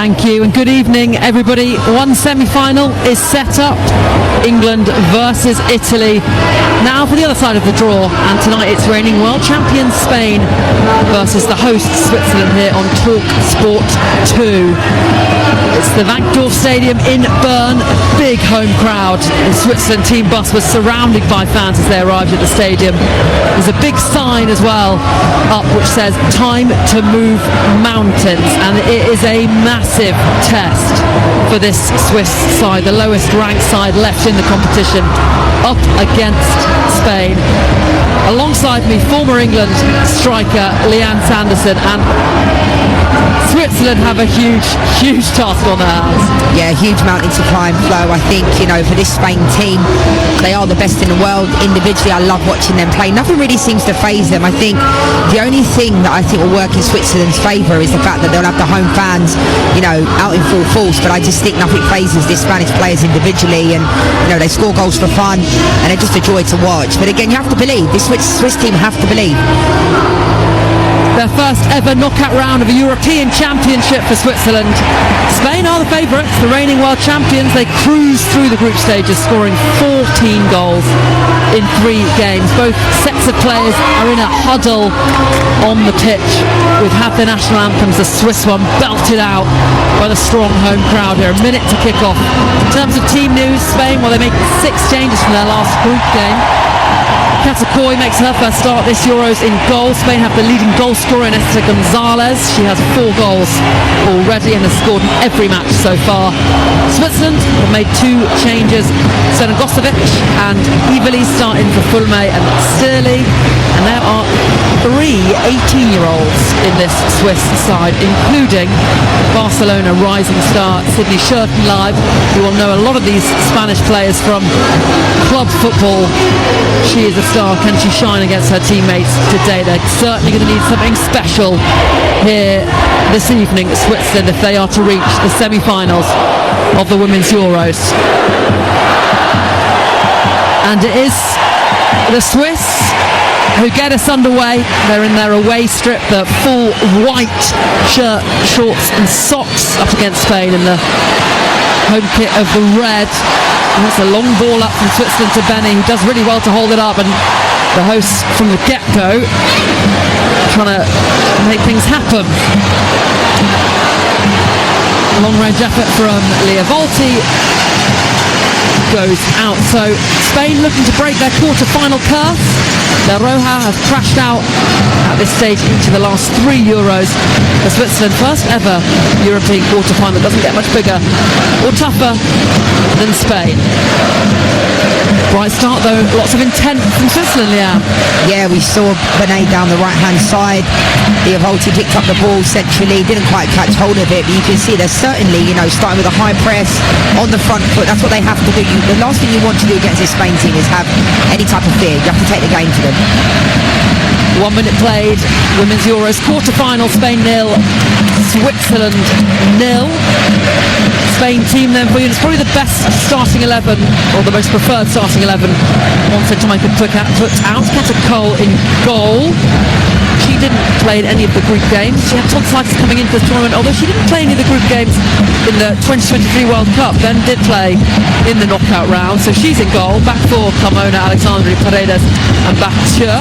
Thank you and good evening everybody. One semi-final is set up. England versus Italy. Now for the other side of the draw, and tonight it's reigning world champion Spain versus the hosts Switzerland here on Talk Sport 2. It's the Wankdorf Stadium in Bern. Big home crowd. The Switzerland team bus was surrounded by fans as they arrived at the stadium. There's a big sign as well up which says "Time to move mountains," and it is a massive test for this Swiss side, the lowest ranked side left in the competition, up against Spain. Alongside me, former England striker Leanne Sanderson, and Switzerland have a huge task on their hands. Yeah, huge mountain to climb, Flo. I think, for this Spain team, they are the best in the world. Individually, I love watching them play. Nothing really seems to faze them. I think the only thing that I think will work in Switzerland's favour is the fact that they'll have the home fans, out in full force. But I just think nothing phases these Spanish players individually, and, they score goals for fun, and they're just a joy to watch. But again, you have to believe. This Swiss team have to believe. Their first ever knockout round of a European Championship for Switzerland. Spain are the favourites, the reigning world champions. They cruise through the group stages, scoring 14 goals in 3 games. Both sets of players are in a huddle on the pitch with half their national anthems, the Swiss one belted out by the strong home crowd here. A minute to kick off. In terms of team news, Spain, they make 6 changes from their last group game. Cata Coy makes her first start this Euros in goal. Spain have the leading goal scorer in Esther Gonzalez. She has 4 goals already and has scored in every match so far. Switzerland have made 2 changes. Sena Gosovic and Iveli start in for Fulme and Sturley. And there are 3 18-year-olds in this Swiss side, including Barcelona rising star Sydney Schertenleib. You will know a lot of these Spanish players from club football. She is a star. Can she shine against her teammates today? They're certainly going to need something special here this evening at Switzerland if they are to reach the semi-finals of the Women's Euros. And it is the Swiss who get us underway. They're in their away strip, the full white shirt, shorts and socks up against Spain in the home kit of the red. And that's a long ball up from Switzerland to Benny, who does really well to hold it up, and the hosts from the get-go trying to make things happen. Long range effort from Lia Volti goes out. So Spain looking to break their quarter-final curse. La Roja have crashed out at this stage into the last 3 Euros. The Switzerland first ever European quarter-final. Doesn't get much bigger or tougher than Spain. Bright start though, lots of intent from Switzerland, Leanne. Yeah, we saw Benet down the right-hand side. Lia Volti picked up the ball centrally, didn't quite catch hold of it, but you can see they're certainly, starting with a high press on the front foot. That's what they have to do. The last thing you want to do against this Spain team is have any type of fear. You have to take the game to them. 1 minute played. Women's Euros quarter-final. Spain 0, Switzerland 0. Spain team then for you. It's probably the best starting 11, or the most preferred starting 11. Wanted to make a put out. Cata Coy in goal. She didn't play in any of the group games. She had tonsillitis coming into the tournament, although she didn't play any of the group games in the 2023 World Cup, then did play in the knockout round. So she's in goal. Back 4, Carmona, Alexandre Paredes and Batur.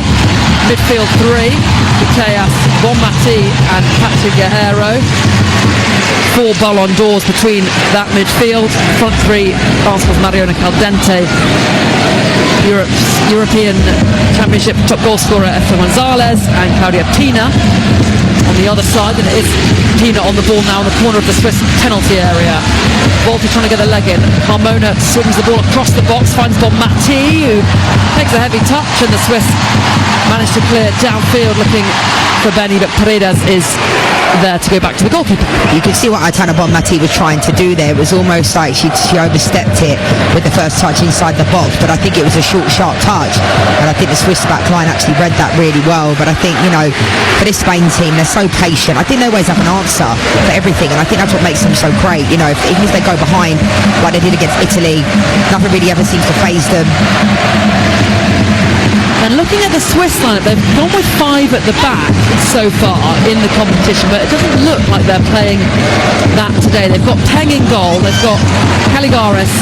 Midfield 3, Putellas, Bonmati and Patrick Guerrero. 4 Ballon d'Ors between that midfield. Front 3, Arsenal's Mariona Caldente. European Championship top goal scorer Esther Gonzalez and Claudia Pina. On the other side, and it is Pina on the ball now in the corner of the Swiss penalty area. Volti trying to get a leg in. Carmona swings the ball across the box, finds Bonmati, who takes a heavy touch, and the Swiss managed to clear downfield looking for Benny, but Paredes is there to go back to the goalkeeper. You can see what Aitana Bonmati was trying to do there. It was almost like she overstepped it with the first touch inside the box, but I think it was a short, sharp touch, and I think the Swiss back line actually read that really well. But I think, for this Spain team, they're so patient. I think they always have an answer for everything, and I think that's what makes them so great. Even if they go behind like they did against Italy, nothing really ever seems to faze them. And looking at the Swiss lineup, they've gone with 5 at the back so far in the competition, but it doesn't look like they're playing that today. They've got Peng in goal, they've got Caligaris,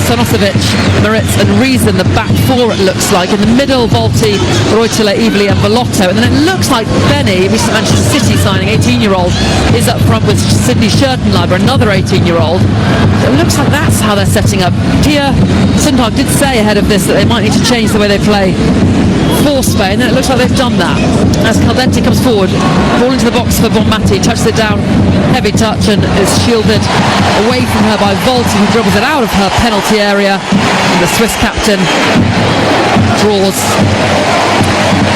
Sonosevic, Moritz and Reason, the back 4 it looks like. In the middle, Volti, Reutela, Evely and Velotto. And then it looks like Benny, recent Manchester City signing, 18-year-old, is up front with Sidney Schertenleiber, another 18-year-old. So it looks like that's how they're setting up. Pia Sundhag did say ahead of this that they might need to change the way they play for Spain, and it looks like they've done that. As Caldente comes forward, ball into the box for Bonmati, touches it down, heavy touch, and is shielded away from her by Volti, who dribbles it out of her penalty area, and the Swiss captain draws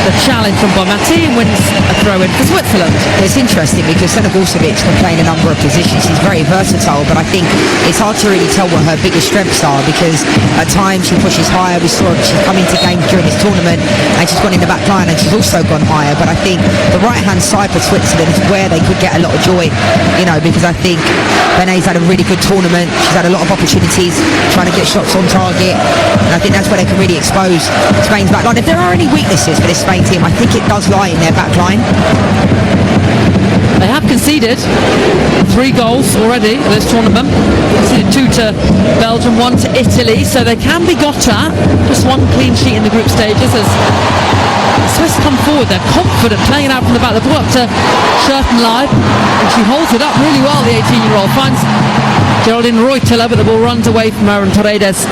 the challenge from Bonmati and wins a throw-in for Switzerland. It's interesting because Senegorcevic can play in a number of positions. She's very versatile, but I think it's hard to really tell what her biggest strengths are, because at times she pushes higher. We saw she's come into games during this tournament and she's gone in the back line and she's also gone higher. But I think the right-hand side for Switzerland is where they could get a lot of joy, because I think Benet's had a really good tournament. She's had a lot of opportunities trying to get shots on target, and I think that's where they can really expose Spain's back line. If there are any weaknesses for this Spain team, I think it does lie in their back line. They have conceded 3 goals already in this tournament. Conceded 2 to Belgium, 1 to Italy, so they can be got at. Just 1 clean sheet in the group stages as the Swiss come forward. They're confident, playing it out from the back. The ball up to Schertenleiber, and she holds it up really well, the 18-year-old. Finds Geraldine Reutela, but the ball runs away from her, and Paredes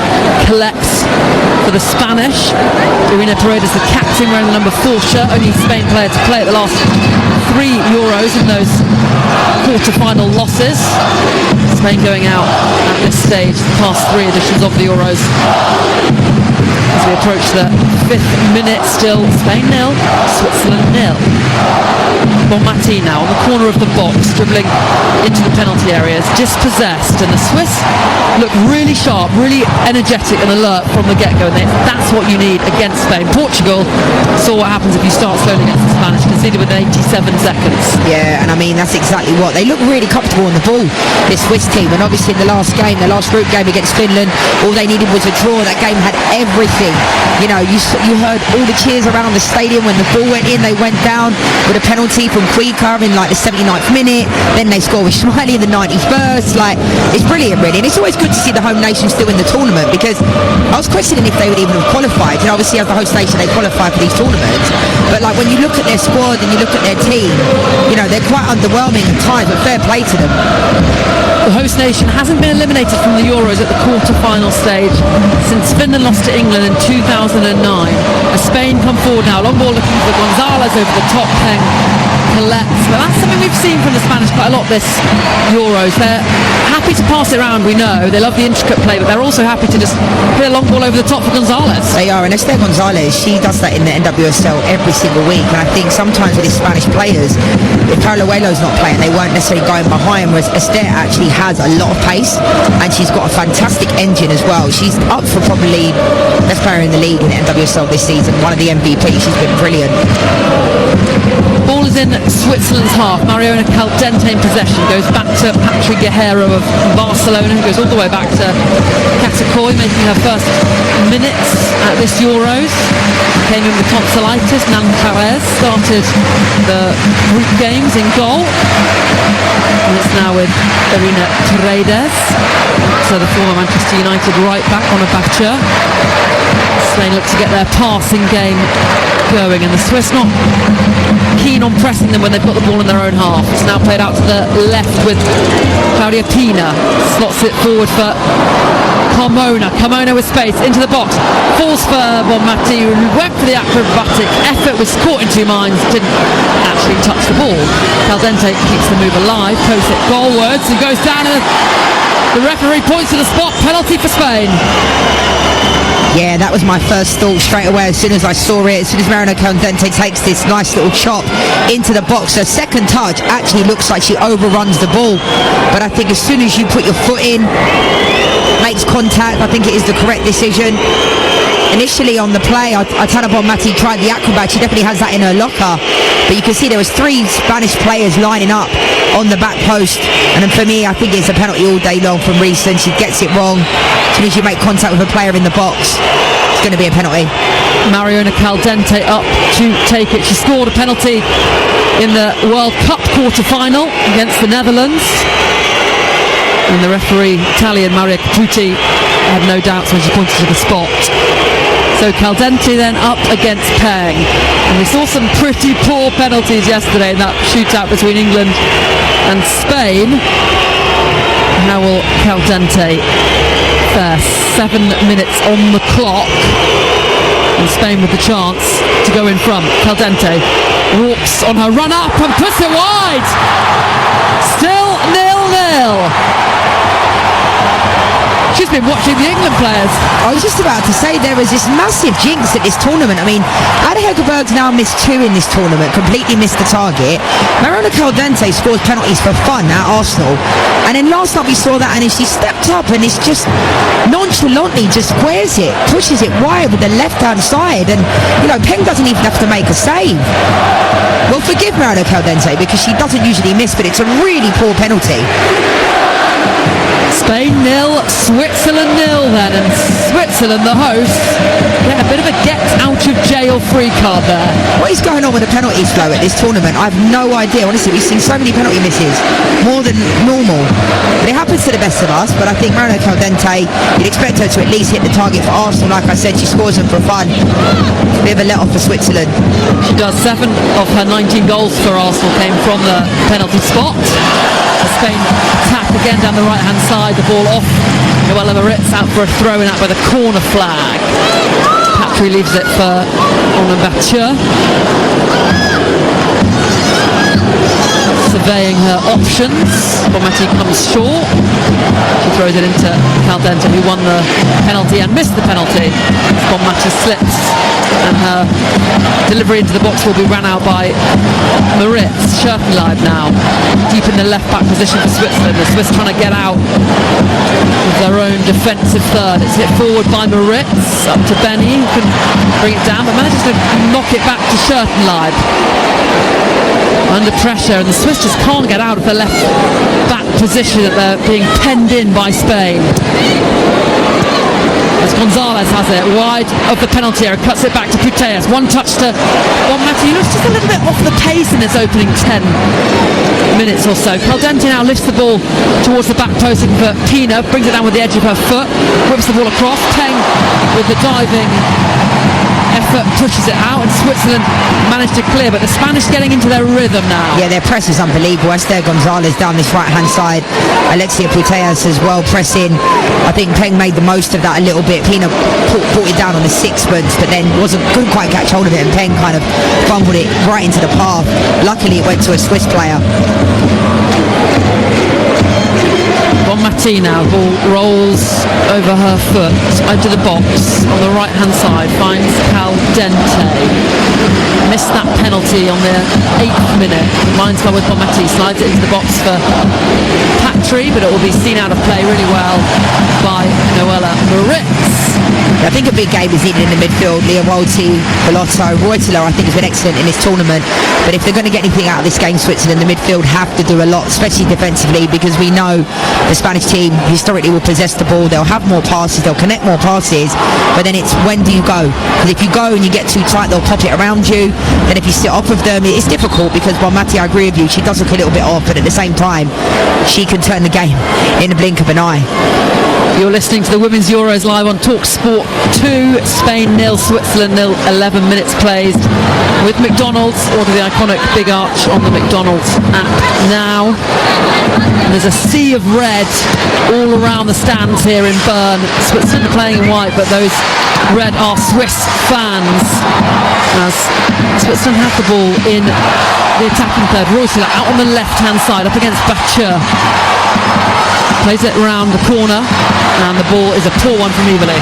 collects for the Spanish. Irina Paredes, the captain, wearing the number 4 shirt, only Spain player to play at the last 3 Euros in those quarter-final losses. Spain going out at this stage, the past 3 editions of the Euros. As we approach the 5th minute, still Spain 0, Switzerland 0. Bonmati now on the corner of the box, dribbling into the penalty areas, dispossessed, and the Swiss look really sharp, really energetic and alert from the get-go, and that's what you need against Spain. Portugal saw what happens if you start slowly against the Spanish, conceded within 87 seconds. Yeah, and I mean, that's exactly what. They look really comfortable on the ball, this Swiss team, and obviously in the last game, the last group game against Finland, all they needed was a draw. That game had everything. You heard all the cheers around the stadium when the ball went in. They went down with a penalty from Kuika in like the 79th minute. Then they score with Schmeichel in the 91st. It's brilliant, really. And it's always good to see the home nation still in the tournament, because I was questioning if they would even have qualified. Obviously as the host nation, they qualify for these tournaments. But when you look at their squad and you look at their team, they're quite underwhelming at times, but fair play to them. The host nation hasn't been eliminated from the Euros at the quarter-final stage since Finland lost to England in 2009. As Spain come forward now, long ball looking for Gonzalez over the top, Peng collects. But that's something we've seen from the Spanish quite a lot this Euros. They're happy to pass it around, we know. They love the intricate play, but they're also happy to just put a long ball over the top for Gonzalez. They are, and Esther Gonzalez, she does that in the NWSL every single week. And I think sometimes with these Spanish players, if Paralluelo's not playing, they weren't necessarily going behind, whereas Esther actually has a lot of pace, and she's got a fantastic engine as well. She's up for probably best player in the league in the NWSL this season, one of the MVPs. She's been brilliant. Ball is in Switzerland's half. Mariona Caldente in possession, goes back to Patrick Guerrero of Barcelona, who goes all the way back to Katakoy, making her first minutes at this Euros. Came in with tonsillitis. Nan Perez started the group games in goal. And it's now with Irina Paredes, so the former Manchester United right back on a Bacher. Spain look to get their passing game going, and the Swiss not keen on pressing them when they've got the ball in their own half. It's now played out to the left with Claudia Pina, slots it forward for Carmona with space, into the box, falls for Bonmati, who went for the acrobatic effort, was caught in 2 minds, didn't actually touch the ball. Caldente keeps the move alive, posts it goalwards and goes down, and the referee points to the spot, penalty for Spain. Yeah, that was my first thought straight away as soon as I saw it. As soon as Mariona Caldente takes this nice little chop into the box, her second touch actually looks like she overruns the ball. But I think as soon as you put your foot in, makes contact, I think it is the correct decision. Initially on the play, Aitana Bonmati tried the acrobat. She definitely has that in her locker. But you can see there was 3 Spanish players lining up on the back post. And then for me, I think it's a penalty all day long from Reason. She gets it wrong as soon as you make contact with a player in the box. It's going to be a penalty. Mariona Caldente up to take it. She scored a penalty in the World Cup quarter-final against the Netherlands. And the referee, Italian Maria Caputi, had no doubts when she pointed to the spot. So Caldente then up against Peng. And we saw some pretty poor penalties yesterday in that shootout between England and Spain. How will Caldente fare? 7 minutes on the clock. And Spain with the chance to go in front. Caldente walks on her run up and puts it wide. Still 0-0. She's been watching the England players. I was just about to say there was this massive jinx at this tournament. I mean, Ada Hegerberg's now missed 2 in this tournament, completely missed the target. Mariona Caldente scores penalties for fun at Arsenal. And then last night we saw that, and she stepped up and it's just nonchalantly just squares it, pushes it wide with the left-hand side. And, you know, Peng doesn't even have to make a save. Well, forgive Mariona Caldente because she doesn't usually miss, but it's a really poor penalty. Spain 0, Switzerland 0 then, and Switzerland, the hosts, get a bit of a get out of jail free card there. What is going on with the penalties flow at this tournament? I have no idea. Honestly, we've seen so many penalty misses, more than normal. But it happens to the best of us, but I think Mariona Caldente, you'd expect her to at least hit the target for Arsenal. Like I said, she scores them for fun. It's a bit of a let-off for Switzerland. She does. 7 of her 19 goals for Arsenal came from the penalty spot. Spain attack again down the right-hand side, the ball off. Noella Maritz out for a throw-in out by the corner flag. Patry leaves it for Romain Bature. Surveying her options. Bonmati comes short. She throws it into Caldente, who won the penalty and missed the penalty. Bonmati slips, and her delivery into the box will be ran out by Maritz. Schürtenleib now deep in the left back position for Switzerland. The Swiss trying to get out with their own defensive third. It's hit forward by Maritz up to Benny, who can bring it down but manages to knock it back to Schürtenleib. Under pressure, and the Swiss just can't get out of the left back position that they're being penned in by Spain. As Gonzalez has it wide of the penalty area, cuts it back to Putellas. One touch to Bonmati, who looks just a little bit off the pace in this opening 10 minutes or so. Caldente now lifts the ball towards the back post for Pina, brings it down with the edge of her foot, whips the ball across. Peng with the diving effort pushes it out, and Switzerland managed to clear, but the Spanish getting into their rhythm now. Yeah, their press is unbelievable. Esther Gonzalez down this right-hand side, Alexia Putellas as well pressing. I think Peng made the most of that a little bit. Pina brought it down on the sixpence, but then couldn't quite catch hold of it, and Peng kind of fumbled it right into the path. Luckily it went to a Swiss player. Bonmati now, ball rolls over her foot into the box on the right hand side, finds Caldente. Missed that penalty on the 8th minute. Lines well with Bonmati, slides it into the box for Patry, but it will be seen out of play really well by Noella Maritz. I think a big game is needed in the midfield. Lia Wolti, Bellotto, Reuteler I think has been excellent in this tournament, but if they're going to get anything out of this game, Switzerland, the midfield have to do a lot, especially defensively, because we know the Spanish team historically will possess the ball, they'll have more passes, they'll connect more passes, but then it's when do you go? Because if you go and you get too tight, they'll pop it around you. Then if you sit off of them, it's difficult, because Bonmati, I agree with you, she does look a little bit off, but at the same time she can turn the game in the blink of an eye. You're listening to the Women's Euros live on Talk Sport 2. Spain 0, Switzerland 0, 11 minutes plays with McDonald's. Order the iconic Big Arch on the McDonald's app now. And there's a sea of red all around the stands here in Bern. Switzerland are playing in white, but those red are Swiss fans. As Switzerland have the ball in the attacking third. Reuteler out on the left-hand side up against Bature. Plays it round the corner, and the ball is a poor one from Evely.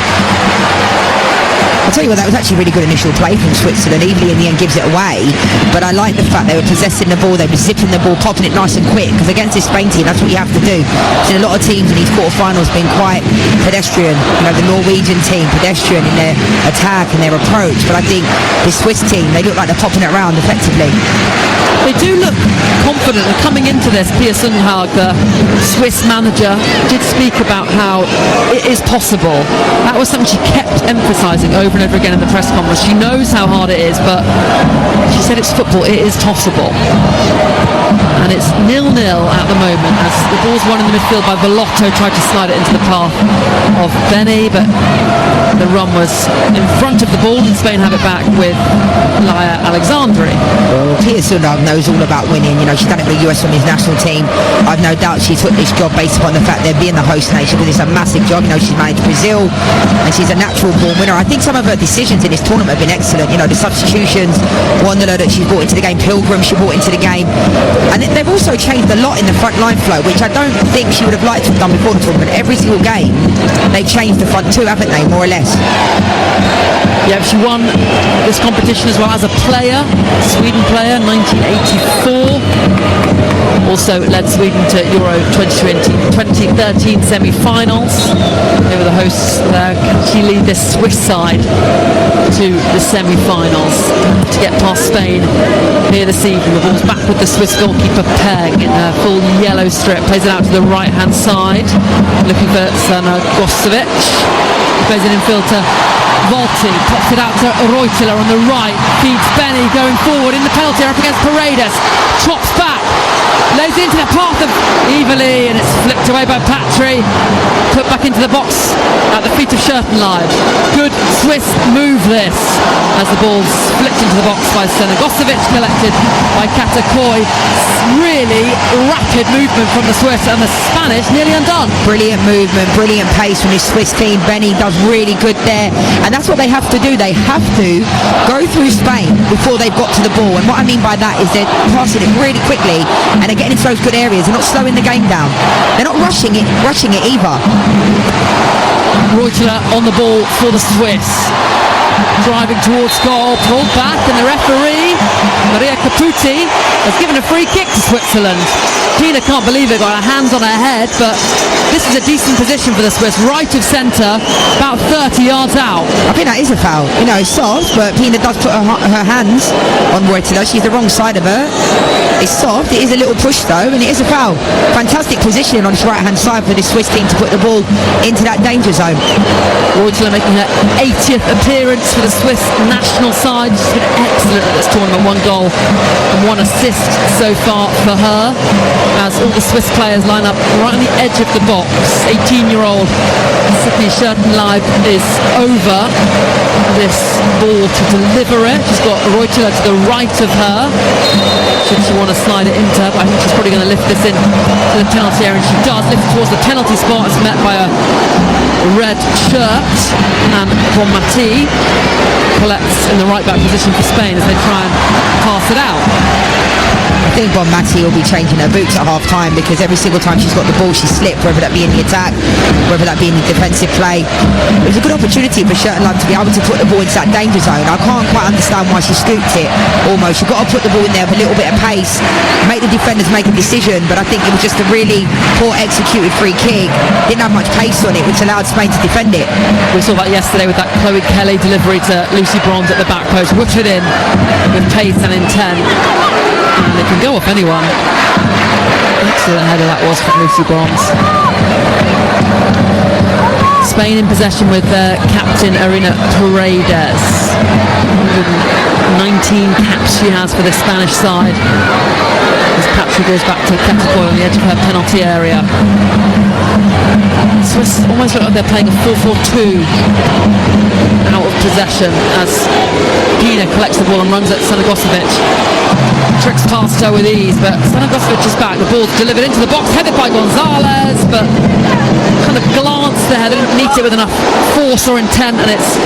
I'll tell you what, that was actually a really good initial play from Switzerland. Evely in the end gives it away, but I like the fact they were possessing the ball, they were zipping the ball, popping it nice and quick, because against this Spain team, that's what you have to do. So a lot of teams in these quarterfinals been quite pedestrian. You know, the Norwegian team, pedestrian in their attack and their approach, but I think the Swiss team, they look like they're popping it around effectively. They do look confident, and coming into this, Pia Sundhage, the Swiss manager did speak about how it is possible. That was something she kept emphasising over and over again in the press conference. She knows how hard it is, but she said it's football, it is possible. And it's 0-0 at the moment as the ball's won in the midfield by Velotto, tried to slide it into the path of Benny, but the run was in front of the ball and Spain have it back with Laia Alexandri. Well, Pia Sundhage knows all about winning. You know, she's done it with the US Women's national team. I've no doubt she took this job based upon the fact they're being the host nation, because it's a massive job. You know, she's managed Brazil and she's a natural born winner. I think some of her decisions in this tournament have been excellent. You know, the substitutions, Wanderler that she's brought into the game, Pilgrim she brought into the game, and they've also changed a lot in the front line flow, which I don't think she would have liked to have done before the tournament. Every single game they've changed the front two, haven't they, more or less? Yeah, she won this competition as well as a player, Sweden player, 1984. Also led Sweden to Euro 2013 semi-finals. They were the hosts there. Can she lead this Swiss side to the semi-finals to get past Spain here this evening? The ball's back with the Swiss goalkeeper Peg in her full yellow strip. Plays it out to the right-hand side, looking for Sana Gosovic. Plays it infield to Volti, pops it out to Reuteler on the right, feeds Benny going forward in the penalty area up against Paredes, chops back, lays into the path of Evely, and it's flicked away by Patry, put back into the box at the feet of Schertenleib. Good Swiss move this, as the ball's flicked into the box by Senegosovic, collected by Katakoi. Really rapid movement from the Swiss, and the Spanish nearly undone. Brilliant movement, brilliant pace from this Swiss team. Benny does really good there, and that's what they have to do. They have to go through Spain before they've got to the ball, and what I mean by that is they're passing it really quickly and they're getting into those good areas. They're not slowing the game down, they're not rushing it either. Reuteler on the ball for the Swiss, driving towards goal, pulled back, and the referee Maria Caputi has given a free kick to Switzerland. Pina can't believe it, got her hands on her head, but this is a decent position for the Swiss, right of centre, about 30 yards out. I think that is a foul. You know, it's soft, but Pina does put her hands on Reuteler. She's the wrong side of her. It's soft, it is a little push though, and it is a foul. Fantastic positioning on this right hand side for the Swiss team to put the ball into that danger zone. Reuteler making her 80th appearance for the Swiss national side. She's been excellent at this tournament, 1 goal and 1 assist so far for her, as all the Swiss players line up right on the edge of the box. 18-year-old Sydney Schertenleib is over this ball to deliver it. She's got Reuteler to the right of her, should she want to slide it into her, but I think she's probably going to lift this in to the penalty area, and she does lift it towards the penalty spot. It's met by a red shirt, and Bonmati collects in the right back position for Spain as they try and pass it out. I think Bonmati will be changing her boots at half time, because every single time she's got the ball she slipped, whether that be in the attack, whether that be in the defensive play. It was a good opportunity for Schertenleib to be able to put the ball into that danger zone. I can't quite understand why she scooped it almost. You've got to put the ball in there with a little bit of pace, make the defenders make a decision, but I think it was just a really poor executed free kick. Didn't have much pace on it, which allowed Spain to defend it. We saw that yesterday with that Chloe Kelly delivery to Lucy Bronze at the back post, whipped it in with pace and intent, and it can go off anyone. Excellent header that was from Lucy Bronze. Spain in possession with captain Irina Paredes. 119 caps she has for the Spanish side, as Patry goes back to Katakoi on the edge of her penalty area. Swiss almost look like they're playing a 4-4-2 out of possession, as Pina collects the ball and runs at Senegosovic. Tricks past her with ease, but Senegosovic is back. The ball's delivered into the box, headed by Gonzalez, but kind of glanced ahead, didn't meet it with enough force or intent, and it's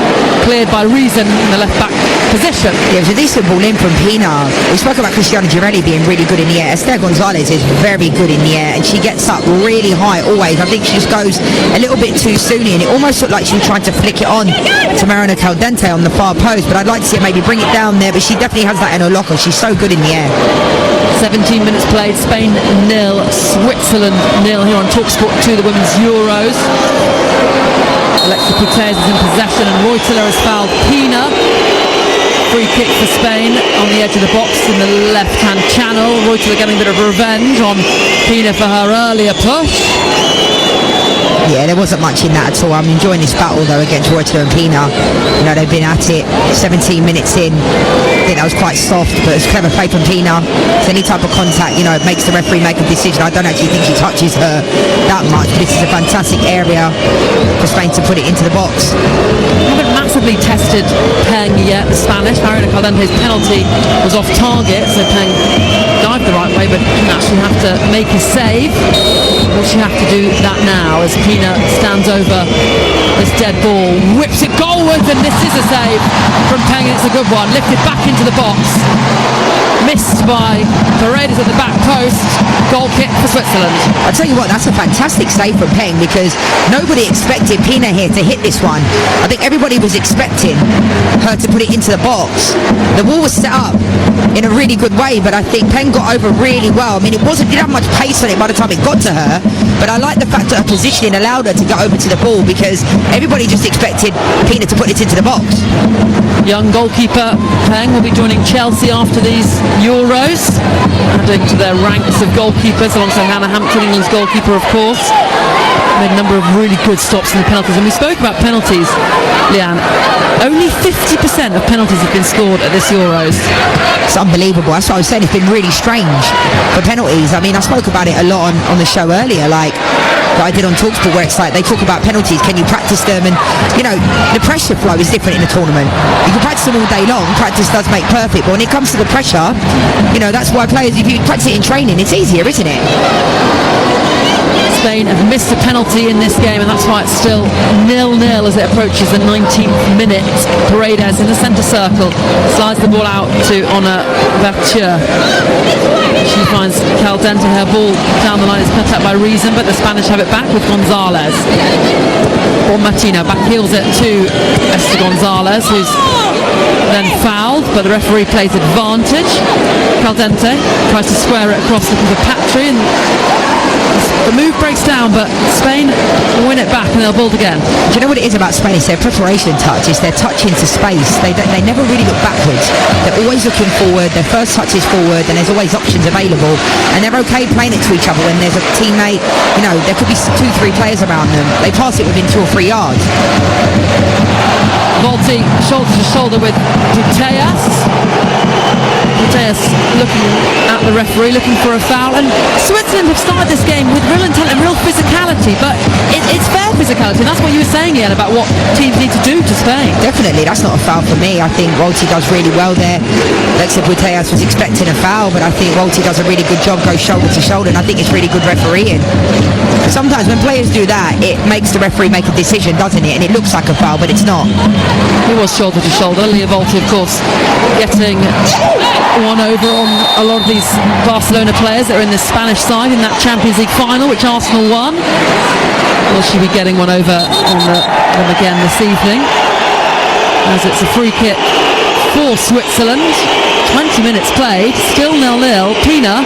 cleared by Reason in the left back position. Yeah, it was a decent ball in from Pina. We spoke about Cristiana Girelli being really good in the air. Esther Gonzalez is very good in the air, and she gets up really high always. I think she just goes a little bit too soon in. It almost looked like she was trying to flick it on to Marina Caldente on the far post, but I'd like to see her maybe bring it down there, but she definitely has that in her locker. She's so good in the air. 17 minutes played, Spain 0, Switzerland 0 here on TalkSport 2, the Women's Euros. Alexa Putellas is in possession, and Reuteler has fouled Pina. Free kick for Spain on the edge of the box in the left-hand channel. Reuter getting a bit of revenge on Pina for her earlier push. Yeah, there wasn't much in that at all. I'm enjoying this battle though against Reuter and Pina. You know, they've been at it 17 minutes in. I think that was quite soft, but it's clever play from Pina. So any type of contact, you know, it makes the referee make a decision. I don't actually think he touches her that much, but this is a fantastic area for Spain to put it into the box. Haven't massively tested Peng yet, the Spanish. Mariana Caldente's penalty was off target, so Peng dived the right way, but didn't actually have to make a save. Will she have to do that now as Pina stands over this dead ball, whips it goalwards, and this is a save from Peng, and it's a good one. Lifted back into the box. Missed by Paredes at the back post. Goal kick for Switzerland. I'll tell you what, that's a fantastic save from Peng because nobody expected Pina here to hit this one. I think everybody was expecting her to put it into the box. The ball was set up in a really good way, but I think Peng got over really well. I mean, didn't have much pace on it by the time it got to her, but I like the fact that her positioning allowed her to get over to the ball because everybody just expected Pina to put it into the box. Young goalkeeper Peng will be joining Chelsea after these Euros, adding to their ranks of goalkeepers alongside Hannah Hampton, England's goalkeeper, of course. Made a number of really good stops in the penalties, and we spoke about penalties, Leanne. Only 50% of penalties have been scored at this Euros. It's unbelievable. That's what I was saying. It's been really strange for penalties. I mean, I spoke about it a lot on the show earlier, like what I did on TalkSport, where it's like they talk about penalties. Can you practice them? And you know, the pressure flow is different in a tournament. You can practice them all day long. Practice does make perfect, but when it comes to the pressure, you know, that's why players, if you practice it in training, it's easier, isn't it? Spain have missed a penalty in this game, and that's why it's still 0-0 as it approaches the 19th minute. Paredes in the centre circle slides the ball out to Ona Verture. She finds Caldente. Her ball down the line is cut out by Reason, but the Spanish have it back with Gonzalez. Martino back heels it to Esther Gonzalez, who's then fouled, but the referee plays advantage. Caldente tries to square it across looking for Patry, and the move breaks down, but Spain will win it back and they'll build again. Do you know what it is about Spain? It's their preparation touch. It's their touch into space. They never really look backwards. They're always looking forward. Their first touch is forward, and there's always options available. And they're okay playing it to each other when there's a teammate. You know, there could be 2-3 players around them. They pass it within 2 or 3 yards. Volti shoulder to shoulder with Putellas. Putellas looking at the referee, looking for a foul, and Switzerland have started this game with real intent and real physicality, but it's fair physicality, and that's what you were saying, Ian, about what teams need to do to Spain. Definitely, that's not a foul for me. I think Volti does really well there. Alexia Putellas was expecting a foul, but I think Volti does a really good job, goes shoulder to shoulder, and I think it's really good refereeing. Sometimes when players do that, it makes the referee make a decision, doesn't it? And it looks like a foul, but it's not. It was shoulder to shoulder. Lia Volti, of course, getting one over on a lot of these Barcelona players that are in the Spanish side in that Champions League final, which Arsenal won. Will she be getting one over on them again this evening? As it's a free kick for Switzerland. 20 minutes played, still 0-0. Pina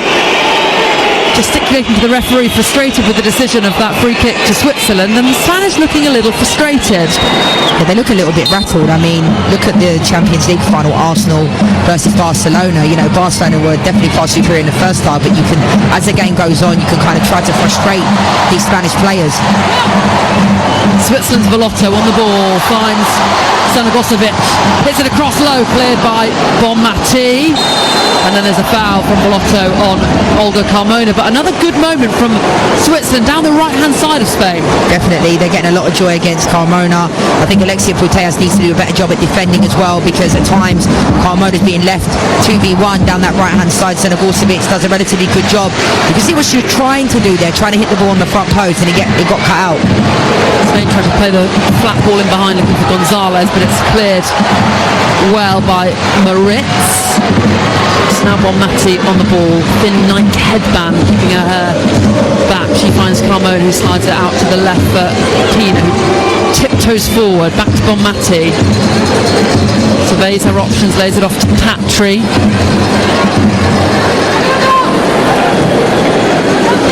gesticulating to the referee, frustrated with the decision of that free kick to Switzerland, and the Spanish looking a little frustrated. Yeah, they look a little bit rattled. I mean, look at the Champions League final, Arsenal versus Barcelona. You know, Barcelona were definitely far superior in the first half, but you can, as the game goes on, you can kind of try to frustrate these Spanish players. Switzerland's Velotto on the ball, finds Stanogosevic, hits it across low, cleared by Bonmati, and then there's a foul from Velotto on Olga Carmona. But another good moment from Switzerland down the right-hand side of Spain. Definitely, they're getting a lot of joy against Carmona. I think Alexia Putellas needs to do a better job at defending as well, because at times Carmona's being left 2v1 down that right-hand side. Stanogosevic does a relatively good job. You can see what she was trying to do there, trying to hit the ball on the front post, and it got cut out. Spain tried to play the flat ball in behind looking for Gonzalez, but it's cleared well by Moritz. It's now Bonmati on the ball, thin Nike headband keeping her hair back. She finds Carmona, who slides it out to the left for Pina, who tiptoes forward, back to Bonmati. Surveys her options, lays it off to Patry.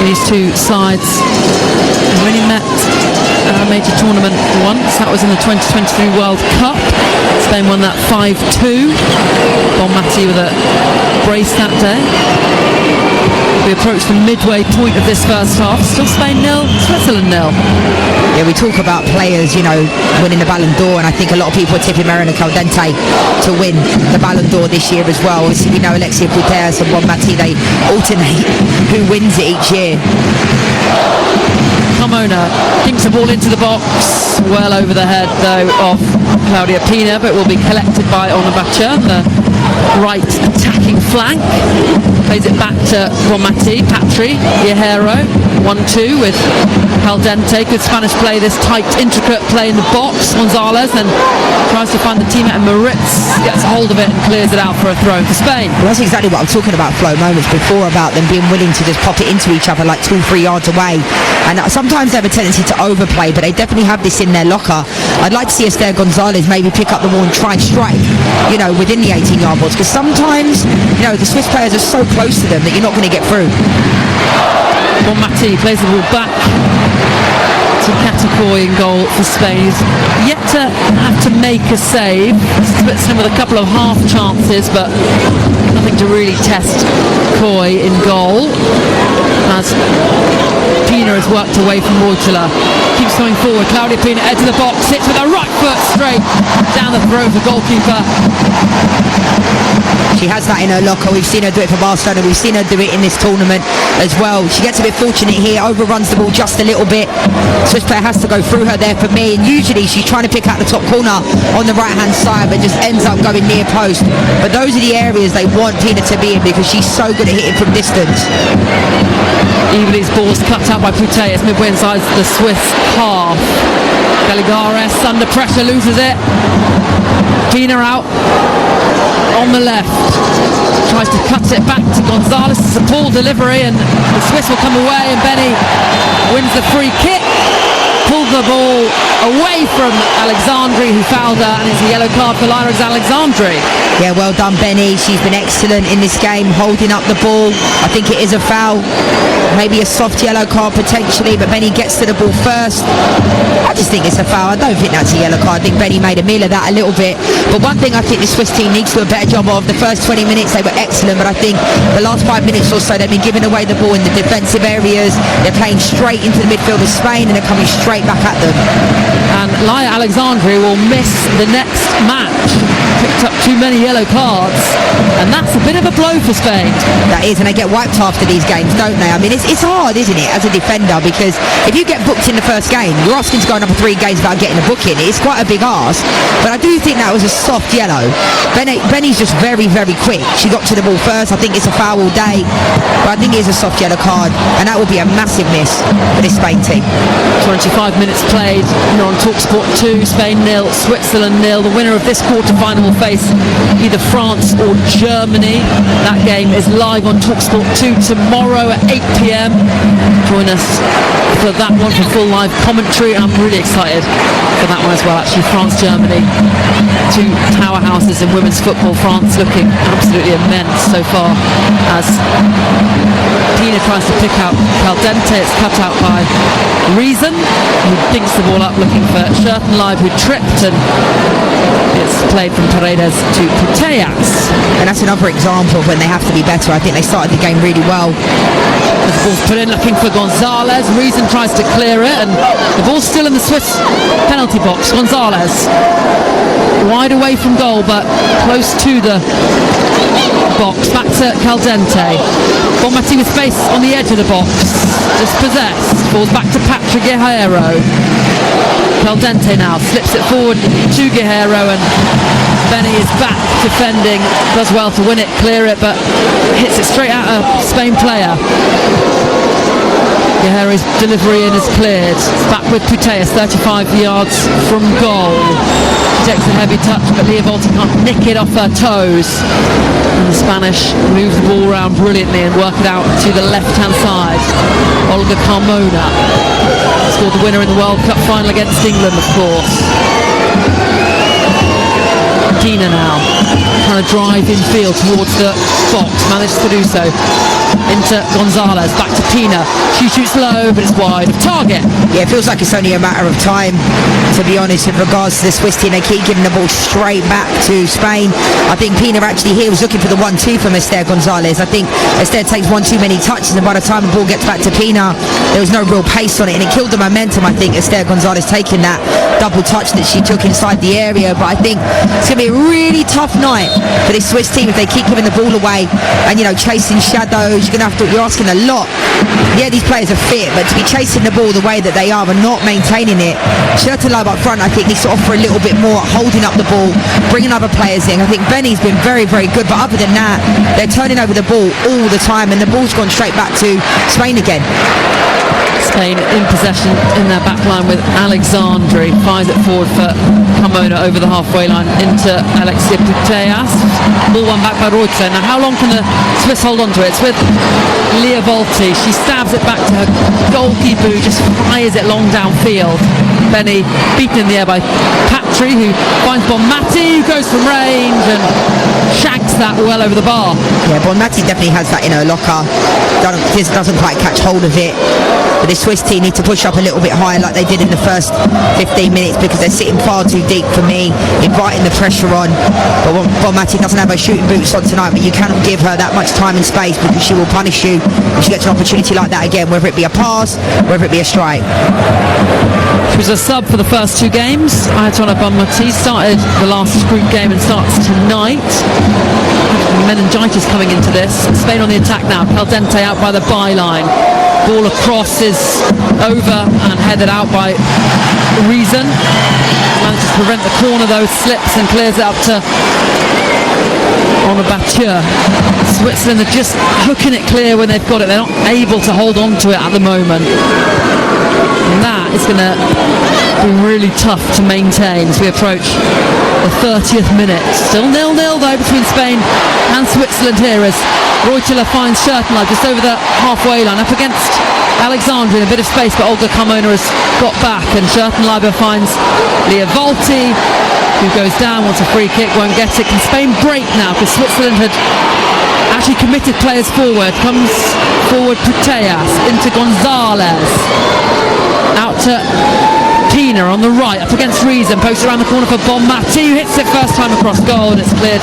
These two sides have only met a major tournament once. That was in the 2023 World Cup. Spain won that 5-2. Bonmati with a brace that day. We approach the midway point of this first half. Still Spain 0, Switzerland 0. Yeah, we talk about players, winning the Ballon d'Or, and I think a lot of people are tipping Marina Caldente to win the Ballon d'Or this year as well. Obviously, we know Alexia Putellas and Bonmati, they alternate who wins it each year. Carmona dinks the ball into the box, well over the head though of Claudia Pina, but will be collected by Onabacha, the right attacking flank. Plays it back to Bonmati, Patri, Guerrero, 1-2 with Caldente. Good Spanish play, this tight, intricate play in the box. Gonzalez then tries to find the teammate, and Moritz gets hold of it and clears it out for a throw for Spain. Well, that's exactly what I'm talking about, Flo, moments before, about them being willing to just pop it into each other like 2-3 yards away. And sometimes they have a tendency to overplay, but they definitely have this in their locker. I'd like to see Esther Gonzalez maybe pick up the ball and try and strike, within the 18-yard box, because sometimes, the Swiss players are so close to them that you're not going to get through. Bonmati plays the ball back to Katakoy in goal for Spain. He's yet to have to make a save. Switzerland with a couple of half chances, but nothing to really test Koy in goal. As Pina has worked away from Reuteler. Keeps going forward. Claudia Pina, edge of the box, hits with a right foot straight down the throat of the goalkeeper. She has that in her locker. We've seen her do it for Barcelona. We've seen her do it in this tournament as well. She gets a bit fortunate here, overruns the ball just a little bit. Swiss player has to go through her there for me, and usually she's trying to pick out the top corner on the right hand side, but just ends up going near post. But those are the areas they want Pina to be in, because she's so good at hitting from distance. Evilly's ball's cut out by Putellas midway inside the Swiss half. Galigares under pressure loses it. Pina out on the left, tries to cut it back to Gonzalez. It's a poor delivery, and the Swiss will come away, and Benny wins the free kick. Pulled the ball away from Alexandri, who fouled her, and it's a yellow card for Lyra Alexandri. Yeah, well done, Benny. She's been excellent in this game, holding up the ball. I think it is a foul, maybe a soft yellow card potentially, but Benny gets to the ball first. I just think it's a foul. I don't think that's a yellow card. I think Benny made a meal of that a little bit. But one thing I think the Swiss team needs to do a better job of, the first 20 minutes they were excellent, but I think the last 5 minutes or so they've been giving away the ball in the defensive areas. They're playing straight into the midfield of Spain, and they're coming straight back at them. And Lyra Alexandri will miss the next match. Picked up too many yellow cards, and that's a bit of a blow for Spain. That is, and they get wiped after these games, don't they? I mean, it's hard, isn't it, as a defender, because if you get booked in the first game, you're asking to go another 3 games without getting a booking. It's quite a big ask, but I do think that was a soft yellow. Benny's just very, very quick. She got to the ball first. I think it's a foul all day, but I think it is a soft yellow card, and that would be a massive miss for this Spain team. 25 minutes played here on TalkSport 2. Spain 0, Switzerland 0. The winner of this quarter-final will face either France or Germany. That game is live on TalkSport 2 tomorrow at 8 p.m. Join us for that one for full live commentary. I'm really excited for that one as well, actually. France-Germany, 2 powerhouses in women's football. France looking absolutely immense so far as Pina tries to pick out Caldente. It's cut out by Reason, who dinks the ball up looking for Schertenleib, who tripped, and it's played from Paredes to Putellas. And that's another example of when they have to be better. I think they started the game really well. The ball's put in looking for Gonzalez. Reason tries to clear it, and the ball's still in the Swiss penalty box. Gonzalez wide away from goal, but close to the box. Back to Caldente. Bonmati with space on the edge of the box. Dispossessed. Falls back to Patrick Guerrero. Caldente now slips it forward to Guerrero, and Benny is back defending. Does well to win it, clear it, but hits it straight out a Spain player. Guerrero's delivery in is cleared. Back with Putellas, 35 yards from goal. She takes a heavy touch, but Lia Volta can't nick it off her toes. And the Spanish move the ball around brilliantly and work it out to the left-hand side. Olga Carmona scored the winner in the World Cup final against England, of course. Pina now trying to drive in field towards the box, managed to do so. Into Gonzalez, back to Pina. She shoots low, but it's wide of target. Yeah, it feels like it's only a matter of time to be honest, with regards to the Swiss team. They keep giving the ball straight back to Spain. I think Pina actually here was looking for the 1-2 from Esther Gonzalez. I think Esther takes one too many touches, and by the time the ball gets back to Pina, there was no real pace on it, and it killed the momentum. I think Esther Gonzalez taking that double touch that she took inside the area. But I think it's going to be a really tough night for this Swiss team if they keep giving the ball away and, you know, chasing shadows. You're asking a lot. Yeah, these players are fit, but to be chasing the ball the way that they are and not maintaining it, Schertenleib up front, I think, needs to offer a little bit more, holding up the ball, bringing other players in. I think Benny's been very, very good, but other than that, they're turning over the ball all the time, and the ball's gone straight back to Spain again. Spain in possession in their back line with Alexandri, fires it forward for Carmona over the halfway line into Alexia Putellas. Ball won back by Reuter. Now how long can the Swiss hold on to it? It's with Lia Volti. She stabs it back to her goalkeeper, who just fires it long downfield. Benny beaten in the air by Patry, who finds Bonmati, who goes from range and shags that well over the bar. Yeah, Bonmati definitely has that in her locker. Doesn't quite catch hold of it. But the Swiss team need to push up a little bit higher like they did in the first 15 minutes, because they're sitting far too deep for me, inviting the pressure on. But Bonmati doesn't have her shooting boots on tonight, but you cannot give her that much time and space, because she will punish you if she gets an opportunity like that again, whether it be a pass, whether it be a strike. She was a sub for the first two games. Ayatollah Bonmati started the last group game and starts tonight. Meningitis coming into this. Spain on the attack now. Caldente out by the byline. Ball across is over and headed out by Reason. Manages to prevent the corner though, slips and clears it up to Onabature. Switzerland are just hooking it clear when they've got it. They're not able to hold on to it at the moment. And that is going to be really tough to maintain as we approach the 30th minute. Still 0-0 though between Spain and Switzerland here, as Reuteler finds Schertenleib just over the halfway line, up against Alexandri in a bit of space, but Olga Carmona has got back, and Schertenleib finds Lia Volti, who goes down, wants a free kick, won't get it. Can Spain break now? Because Switzerland had actually committed players forward. Comes forward Putellas into Gonzalez, out to Pina on the right, up against Reason, posts around the corner for Bonmati, who hits it first time across goal, and it's cleared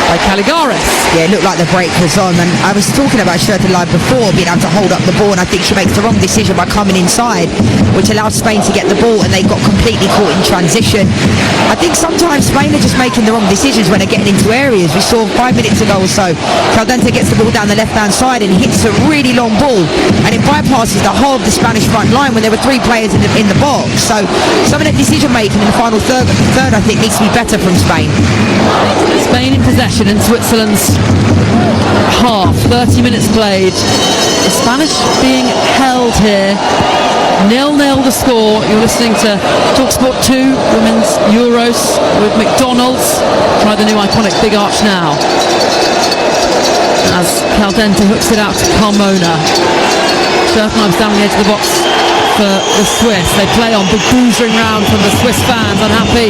by Caligaris. Yeah, it looked like the break was on, and I was talking about Schertenleib before being able to hold up the ball, and I think she makes the wrong decision by coming inside, which allowed Spain to get the ball, and they got completely caught in transition. I think sometimes Spain are just making the wrong decisions when they're getting into areas. We saw 5 minutes ago or so, Caldente gets the ball down the left-hand side and hits a really long ball, and it bypasses the whole of the Spanish front line when there were three players in the box. So some of the decision making in the final third I think needs to be better from Spain. Spain in possession in Switzerland's half. 30 minutes played. The Spanish being held here. 0-0 the score. You're listening to TalkSport 2 Women's Euros with McDonald's. Try the new iconic Big Arch now, as Caldente hooks it out to Carmona. Schertenleib's down the edge of the box for the Swiss. They play on, big boozering round from the Swiss fans, unhappy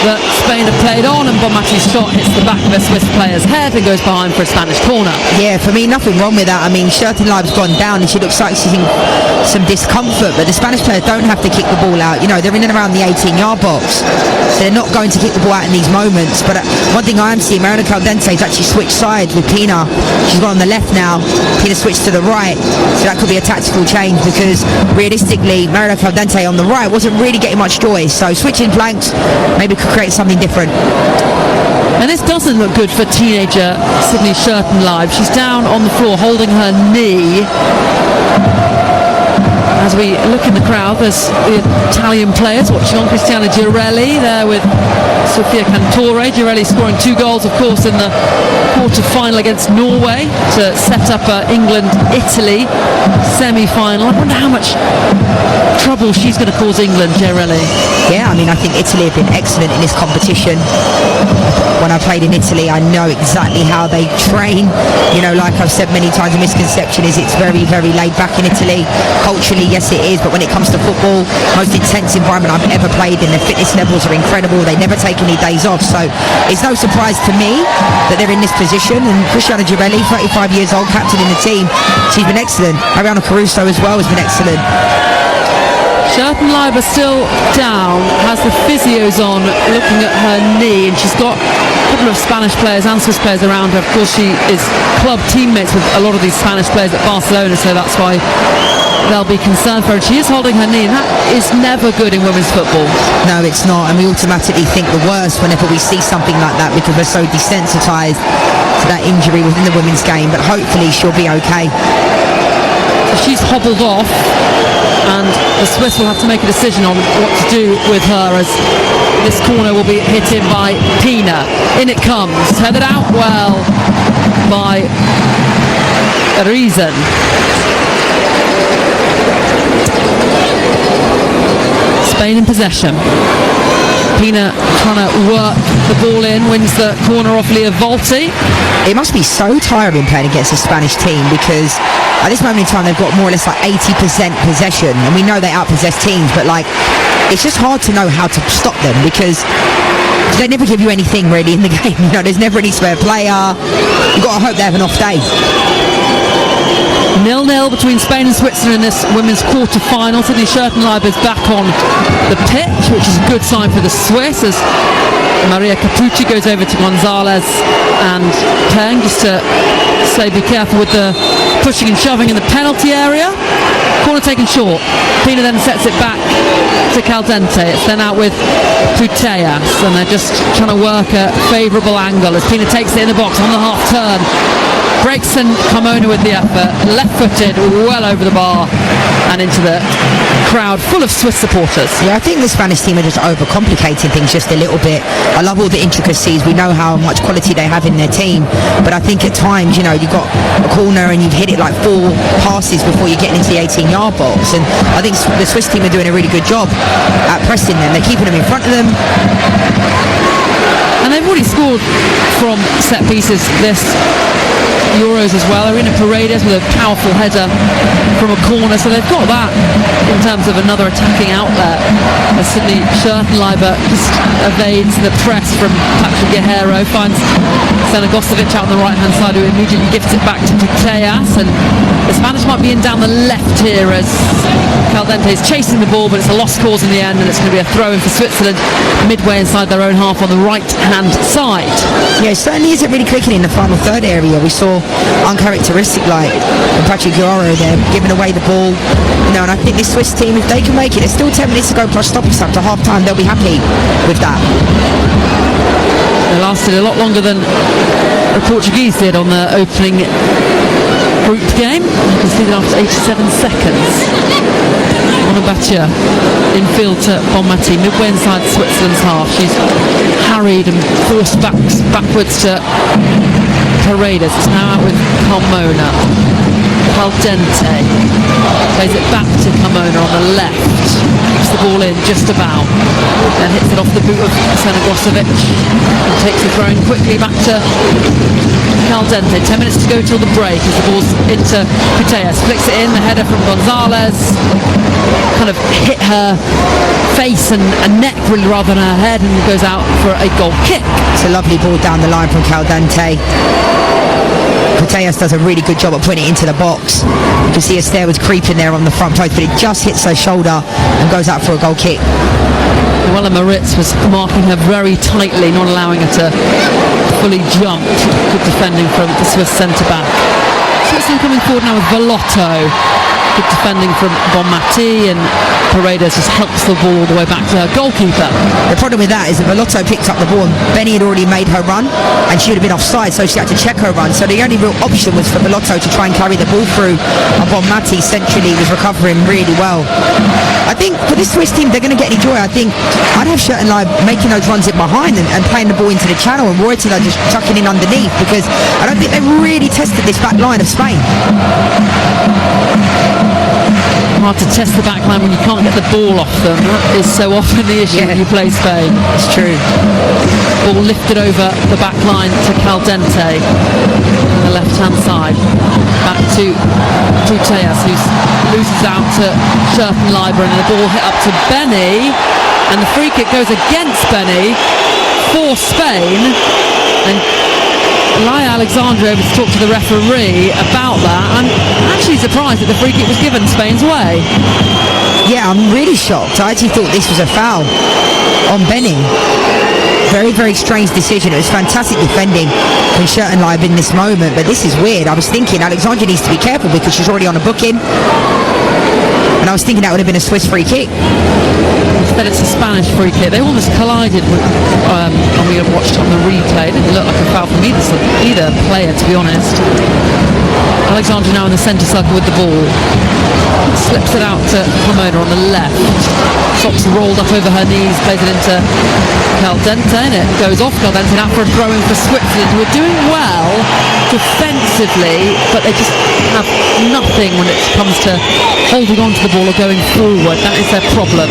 that Spain have played on, and Bonmati's shot hits the back of a Swiss player's head and goes behind for a Spanish corner. Yeah, for me, nothing wrong with that. I mean, Schertenleib's gone down and she looks like she's in some discomfort, but the Spanish players don't have to kick the ball out. You know, they're in and around the 18-yard box, so they're not going to kick the ball out in these moments. But one thing I am seeing, Mariana Caldente has actually switched sides with Pina. She's gone on the left now, Pina switched to the right, so that could be a tactical change, because realistically, Mariana Caldente on the right wasn't really getting much joy, so switching flanks maybe could create something different. And this doesn't look good for teenager Sydney Schertenleib. She's down on the floor holding her knee. As we look in the crowd, there's the Italian players watching on. Cristiana Girelli there with Sofia Cantore. Girelli scoring 2 goals, of course, in the quarter-final against Norway to set up England-Italy semi-final. I wonder how much trouble she's going to cause England, Girelli. Yeah, I mean, I think Italy have been excellent in this competition. When I played in Italy, I know exactly how they train. You know, like I've said many times, the misconception is it's very, very laid back in Italy. Culturally, yes it is, but when it comes to football, most intense environment I've ever played in. Their fitness levels are incredible. They never take any days off, so it's no surprise to me that they're in this position. And Cristiana Girelli, 35 years old, captain in the team, she's been excellent. Ariana Caruso as well has been excellent. Schertenleiber still down, has the physios on, looking at her knee, and she's got a couple of Spanish players and Swiss players around her. Of course, she is club teammates with a lot of these Spanish players at Barcelona, so that's why they'll be concerned for her. She is holding her knee, and that is never good in women's football. No, it's not, and we automatically think the worst whenever we see something like that because we're so desensitised to that injury within the women's game, but hopefully she'll be okay. So she's hobbled off, and the Swiss will have to make a decision on what to do with her, as this corner will be hit in by Pina. In it comes, headed out well by Reason. Spain in possession. Pina trying to work the ball in, wins the corner off Lia Volti. It must be so tiring playing against a Spanish team because at this moment in time they've got more or less like 80% possession, and we know they outpossess teams, but like it's just hard to know how to stop them because they never give you anything really in the game. You know, there's never any spare player. You've got to hope they have an off day. 0-0 between Spain and Switzerland in this women's quarter-final. Sydney Schertenleiber is back on the pitch, which is a good sign for the Swiss, as Maria Capucci goes over to Gonzalez and Peng, just to say be careful with the pushing and shoving in the penalty area. Corner taken short. Pina then sets it back to Caldente. It's then out with Putellas, and they're just trying to work a favourable angle as Pina takes it in the box on the half turn. Gregson Carmona with the effort, left-footed, well over the bar and into the crowd full of Swiss supporters. Yeah, I think the Spanish team are just overcomplicating things just a little bit. I love all the intricacies. We know how much quality they have in their team, but I think at times, you know, you've got a corner and you've hit it like 4 passes before you get into the 18-yard box, and I think the Swiss team are doing a really good job at pressing them. They're keeping them in front of them. And they've already scored from set pieces this Euros as well. Irina Paredes with a powerful header from a corner, so they've got that in terms of another attacking outlet. As Sydney Schertenleiber just evades the press from Patrick Guerrero, finds Senegosevic out on the right hand side, who immediately gifts it back to Putellas, and the Spanish might be in down the left here as Caldente is chasing the ball, but it's a lost cause in the end, and it's going to be a throw in for Switzerland midway inside their own half on the right hand side. Yeah, it certainly isn't really clicking in the final third area. We saw uncharacteristic like Patrick Guerrero there giving away the ball, you know, and I think this Swiss team, if they can make it, there's still 10 minutes to go plus stoppage time to half time, they'll be happy with that. They lasted a lot longer than the Portuguese did on the opening group game. You can see that after 87 seconds. Onabacha infield to Bonmati, midway inside Switzerland's half. She's harried and forced backwards to Paredes. It's now out with Carmona. Caldente plays it back to Carmona on the left. Keeps the ball in just about. Then hits it off the boot of Senegosevic and takes the throw in quickly back to Caldente. 10 minutes to go till the break as the ball's into Putellas. Flicks it in, the header from Gonzalez. Kind of hit her face and neck really rather than her head, and goes out for a goal kick. It's a lovely ball down the line from Caldente. Putellas does a really good job of putting it into the box. You can see Esther was creeping there on the front post, but it just hits her shoulder and goes out for a goal kick. Luella Moritz was marking her very tightly, not allowing her to fully jump. Good defending from the Swiss centre-back. Switzerland coming forward now with Velotto. Good defending from Bonmati, and Paredes just helps the ball all the way back to her goalkeeper. The problem with that is that Velotto picked up the ball and Benny had already made her run, and she would have been offside, so she had to check her run. So the only real option was for Velotto to try and carry the ball through, and Bonmati centrally was recovering really well. I think for this Swiss team, they're going to get any joy. I think I'd have Schertenleiber making those runs in behind and playing the ball into the channel, and Reuteler just chucking in underneath, because I don't think they've really tested this back line of Spain. Hard to test the back line when you can't get the ball off them. That is so often the issue when you play Spain. It's true. Ball lifted over the back line to Caldente on the left hand side. Back to Putellas, who loses out to Schertenleiber, and the ball hit up to Benny, and the free kick goes against Benny for Spain, and Laia Alexandre over to talk to the referee about that. I'm actually surprised that the free kick was given Spain's way. Yeah, I'm really shocked. I actually thought this was a foul on Benny. Very, very strange decision. It was fantastic defending from Schurtenleib in this moment, but this is weird. I was thinking Alexandra needs to be careful because she's already on a booking, and I was thinking that would have been a Swiss free kick. Instead it's a Spanish free kick. They almost collided with, and we have watched on the replay. It didn't look like a foul from either player, to be honest. Alexandra now in the centre circle with the ball. Slips it out to Pomona on the left. Socks rolled up over her knees, plays it into Caldente, and it goes off Caldente now for a throw-in for Switzerland, who are doing well defensively, but they just have nothing when it comes to holding on to the ball or going forward. That is their problem.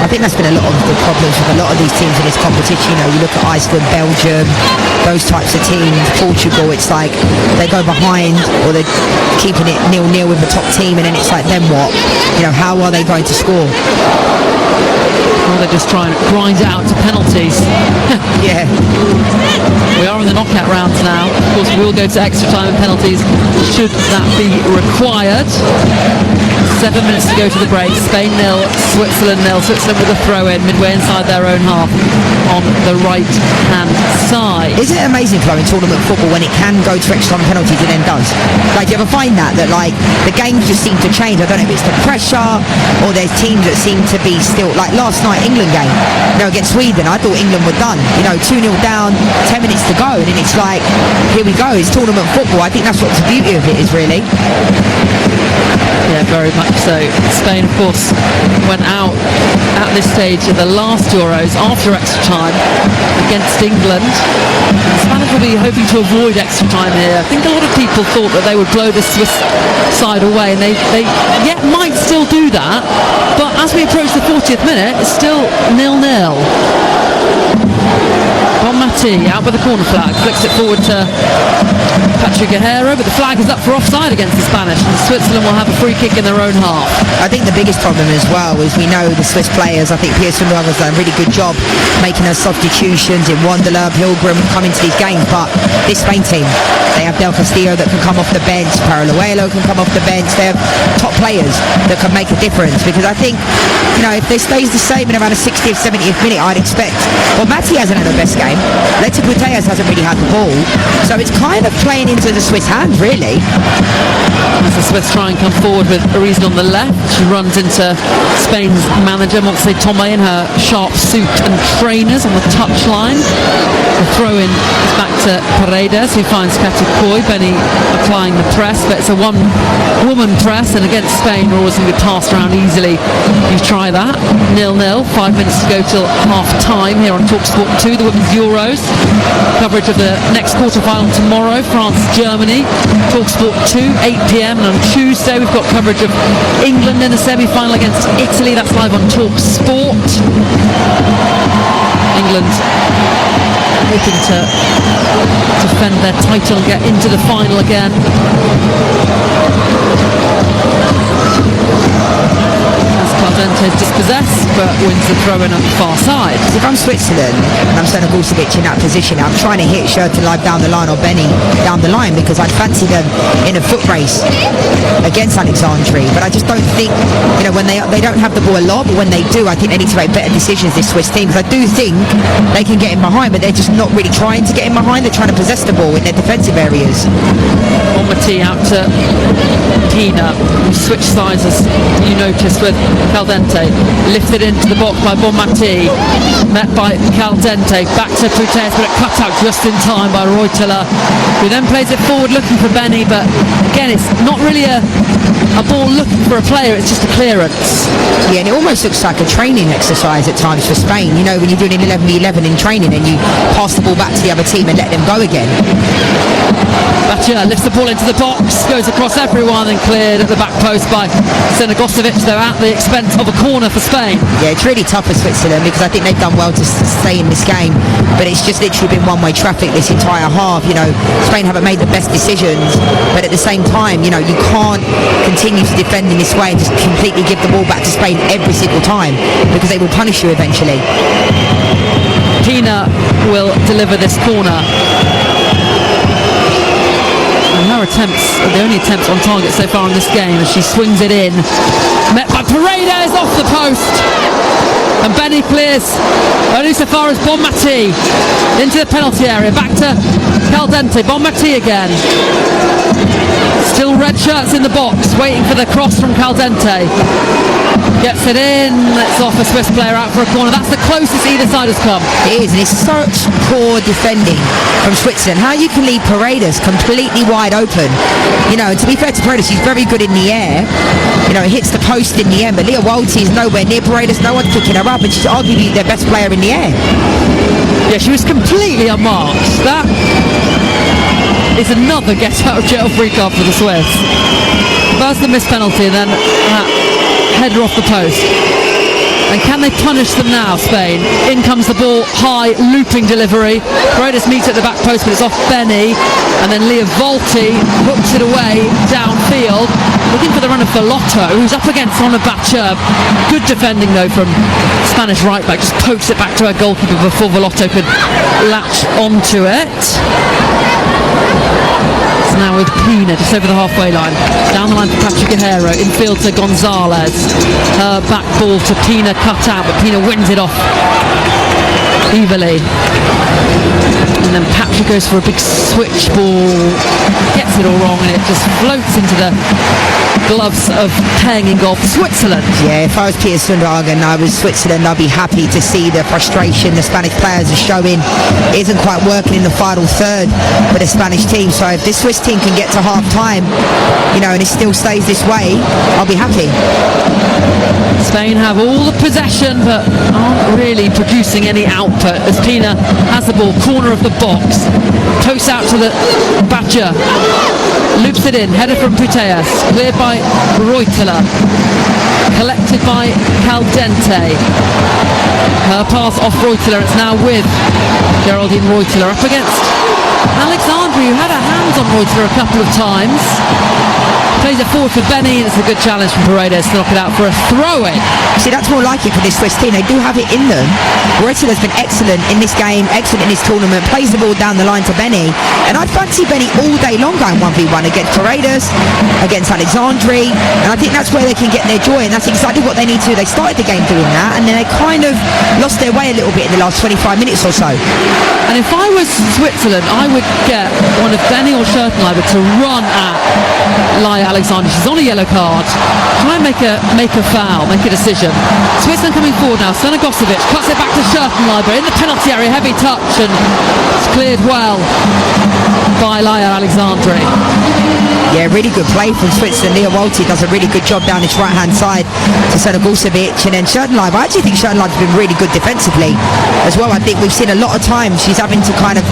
I think that's been a lot of the problems with a lot of these teams in this competition. You know, you look at Iceland, Belgium, those types of teams, Portugal, it's like they go behind or they're keeping it 0-0 with the top team, and then it's like, then what? You know, how are they going to score? Well, they're just trying to grind it out to penalties. Yeah. We are in the knockout rounds now. Of course, we will go to extra time and penalties should that be required. 7 minutes to go to the break. Spain 0, Switzerland 0. Switzerland with a throw-in midway inside their own half on the right-hand side. Isn't it amazing, Flo, in tournament football when it can go to extra time penalties, it then does? Like, do you ever find that like the games just seem to change? I don't know if it's the pressure or there's teams that seem to be still, like last night England game, you know, against Sweden, I thought England were done. You know, 2-0 down, 10 minutes to go, and then it's like, here we go, it's tournament football. I think that's what the beauty of it is, really. Yeah, very much so. Spain, of course, went out at this stage of the last Euros after extra time against England. The Spanish will be hoping to avoid extra time here. I think a lot of people thought that they would blow the Swiss side away, and they yet might still do that. But as we approach the 40th minute, it's still 0-0. Bonmati out with the corner flag, flicks it forward to Patrick Guerrero, but the flag is up for offside against the Spanish, and Switzerland will have a free kick in their own half. I think the biggest problem as well is we know the Swiss players. I think Pierce van has done a really good job making her substitutions in Wanderler, Pilgrim come into these games, but this Spain team, they have Del Castillo that can come off the bench, Paralluelo can come off the bench, they have top players that can make a difference, because I think, you know, if this stays the same in around the 60th, 70th minute, I'd expect, well, Matti hasn't had her best game, Leti Putellas hasn't really had the ball, so it's kind of playing into the Swiss hand, really. As the Swiss try and come forward with Ariza on the left, she runs into Spain's manager, Montse Tomé, in her sharp suit and trainers on the touchline. The throw-in is back to Paredes, who finds Katy Coy. Benny applying the press, but it's a one-woman press, and against Spain, we're always going to be passed around easily. You try that. 0-0, 5 minutes to go till half-time here on TalkSport 2, the Women's Euros. Coverage of the next quarter-final tomorrow, France-Germany. TalkSport 2, 8 p.m, and on Tuesday we've got coverage of England in the semi-final against Italy. That's live on TalkSport. England hoping to defend their title and get into the final again. Caldente is dispossessed, but wins the throw-in on the far side. If I'm Switzerland and I'm Stanogorsevic in that position, I'm trying to hit Schurtenleib down the line or Benny down the line, because I'd fancy them in a foot race against Alexandri. But I just don't think, you know, when they don't have the ball a lot, but when they do, I think they need to make better decisions, this Swiss team, because I do think they can get in behind, but they're just not really trying to get in behind. They're trying to possess the ball in their defensive areas. Bonmati out to Pina, who switched sides, as you noticed, with Caldente. Lifted into the box by Bonmati, met by Caldente, back to Putellas, but it cut out just in time by Reuteler, who then plays it forward looking for Benny, but again, it's not really a ball looking for a player, it's just a clearance. Yeah, and it almost looks like a training exercise at times for Spain. You know, when you're doing an 11v11 in training and you pass the ball back to the other team and let them go again. Batia lifts the ball into the box, goes across everyone and cleared at the back post by Stanogorsevic, though at the expense of a corner for Spain. Yeah, it's really tough for Switzerland, because I think they've done well to stay in this game, but it's just literally been one-way traffic this entire half. You know, Spain haven't made the best decisions, but at the same time, you know, you can't continue to defend in this way and just completely give the ball back to Spain every single time, because they will punish you eventually. Pina will deliver this corner. And her attempts are the only attempts on target so far in this game, as she swings it in met by Paredes off the post. And Benny clears only so far as Bonmati into the penalty area. Back to Caldente. Bonmati again. Still red shirts in the box, waiting for the cross from Caldente. Gets it in. Let's off a Swiss player out for a corner. That's the closest either side has come. It is, and it's such poor defending from Switzerland. How you can leave Paredes completely wide open. You know, to be fair to Paredes, he's very good in the air. You know, it hits the post in the end, but Leah Walti is nowhere near Paredes. No one's picking her up, and she's arguably their best player in the air. Yeah, she was completely unmarked. That is another get out of jail free card for the Swiss. First the missed penalty, and then header off the post. And can they punish them now, Spain? In comes the ball, high, looping delivery. Paredes meets at the back post, but it's off Benny. And then Leah Walti hooks it away downfield, looking for the run of Velotto, who's up against Ona Batcher. Good defending, though, from Spanish right-back. Just pokes it back to her goalkeeper before Velotto could latch onto it. Now with Pina just over the halfway line, down the line for Patrick Guerrero, infield to Gonzalez, her back ball to Pina, cut out, but Pina wins it off evilly. And then Patrick goes for a big switch ball, gets it all wrong, and it just floats into the gloves of Peng in goal for Switzerland. Yeah, if I was Peter Sundhagen and I was Switzerland, I'd be happy to see the frustration the Spanish players are showing. It isn't quite working in the final third for the Spanish team. So if this Swiss team can get to half time, you know, and it still stays this way, I'll be happy. Spain have all the possession but aren't really producing any output as Pina has the ball, corner of the box, posts out to the Batcher, loops it in, header from Putellas, cleared by Reuteler, collected by Caldente. Her pass off Reuteler, it's now with Geraldine Reuteler up against Alexandri, who had her hands on Reuteler a couple of times. Plays it forward for Benny, and it's a good challenge from Paredes to knock it out for a throw-in. See, that's more like it for this Swiss team. They do have it in them. Reuteler's been excellent in this game, excellent in this tournament, plays the ball down the line to Benny, and I'd fancy Benny all day long going 1v1 against Paredes, against Alexandri, and I think that's where they can get their joy, and that's exactly what they need to do. They started the game doing that, and then they kind of lost their way a little bit in the last 25 minutes or so. And if I was Switzerland, I would get one of Benny or Schurtenleiber to run at Laia Alexandri. She's on a yellow card. Try and make a foul, make a decision. Switzerland coming forward now. Stanigosevic cuts it back to Schurtenleiber in the penalty area. Heavy touch, and it's cleared well by Laia Alexandri. Yeah, really good play from Switzerland. Leah Walti does a really good job down this right-hand side to Stanigosevic, and then Schurtenleiber. I actually think Schurtenleiber's been really good defensively as well. I think we've seen a lot of times she's having to kind of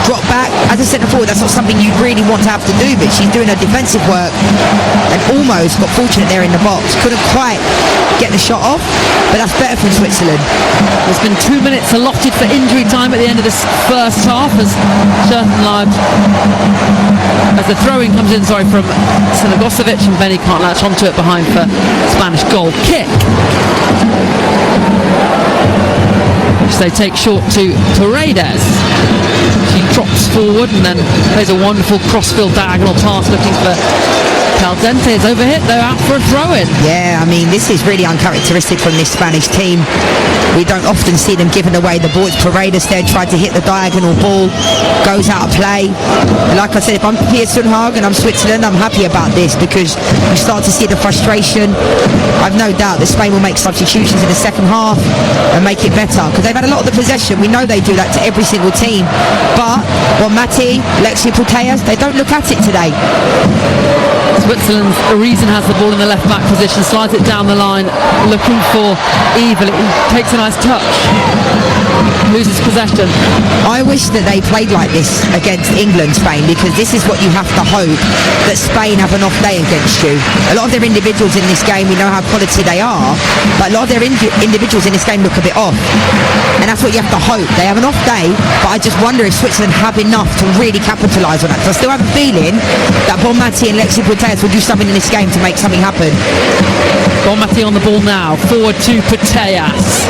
drop back. As a centre forward, that's not something you really want to have to do, but she's doing her defensive work and almost got fortunate there in the box. Couldn't quite get the shot off, but that's better from Switzerland. There's been 2 minutes allotted for injury time at the end of this first half as Schurtenleiber, as the throw-in comes in, from Stanigosevic, and Benny can't latch onto it behind for Spanish goal kick. So they take short to Paredes. She drops forward and then plays a wonderful crossfield diagonal pass looking for Caldente. Is overhit though, out for a throw-in. Yeah, I mean, this is really uncharacteristic from this Spanish team. We don't often see them giving away the ball. It's Paredes there, tried to hit the diagonal ball, goes out of play. And like I said, if I'm Pia Sundhagen, I'm Switzerland, I'm happy about this because you start to see the frustration. I've no doubt that Spain will make substitutions in the second half and make it better because they've had a lot of the possession. We know they do that to every single team. But Bonmati, Lexi Putellas, they don't look at it today. Switzerland's Arizen has the ball in the left back position, slides it down the line, looking for Evil. He takes a nice touch, loses possession. I wish that they played like this against England, Spain, because this is what you have to hope, that Spain have an off day against you. A lot of their individuals in this game, we know how quality they are, but a lot of their individuals in this game look a bit off. And that's what you have to hope. They have an off day, but I just wonder if Switzerland have enough to really capitalise on that. So I still have a feeling that Bonmati and Lexi Putellas will do something in this game to make something happen. Bonmati on the ball now, forward to Putellas,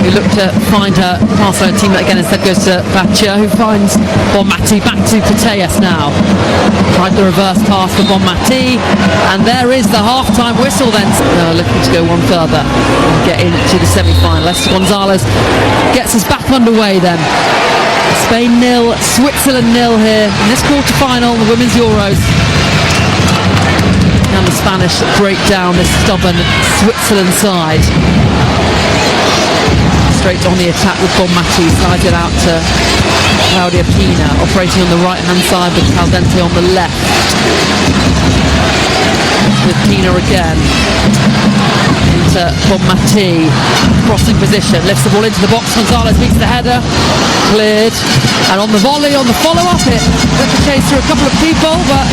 who looked to find her pass her teammate again, instead goes to Batcher, who finds Bonmati. Back to Putellas now. Tried the reverse pass for Bonmati, and there is the half-time whistle then. Looking to go one further and get into the semi-final. Esther Gonzalez gets us back underway then. Spain 0, Switzerland 0 here in this quarter-final, the Women's Euros. And the Spanish break down this stubborn Switzerland side. Straight on the attack with Bonmati, slides it out to Claudia Pina, operating on the right-hand side with Caldente on the left. With Pina again. Into Bonmati, crossing position, lifts the ball into the box, Gonzalez meets the header, cleared, and on the volley, on the follow-up, it ricochets through a couple of people, but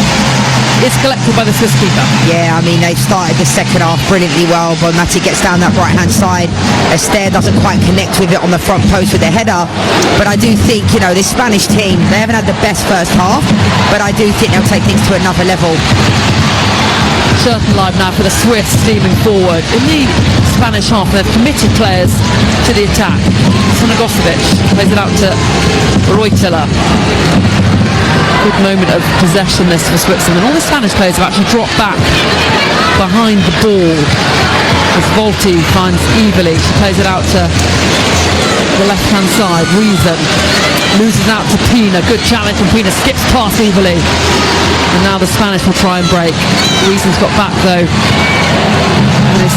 it's collected by the Swiss keeper. Yeah, I mean, they've started the second half brilliantly well. Bonmati gets down that right-hand side. Esther doesn't quite connect with it on the front post with the header. But I do think, this Spanish team, they haven't had the best first half, but I do think they'll take things to another level. Certain live now for the Swiss, steaming forward. In the Spanish half, they've committed players to the attack. Sonagosevic plays it out to Reuteler. Good moment of possession this for Switzerland. All the Spanish players have actually dropped back behind the ball as Volti finds Evely. She plays it out to the left-hand side. Reason loses out to Pina. Good challenge from Pina. Skips past Evely. And now the Spanish will try and break. Reason's got back though. And is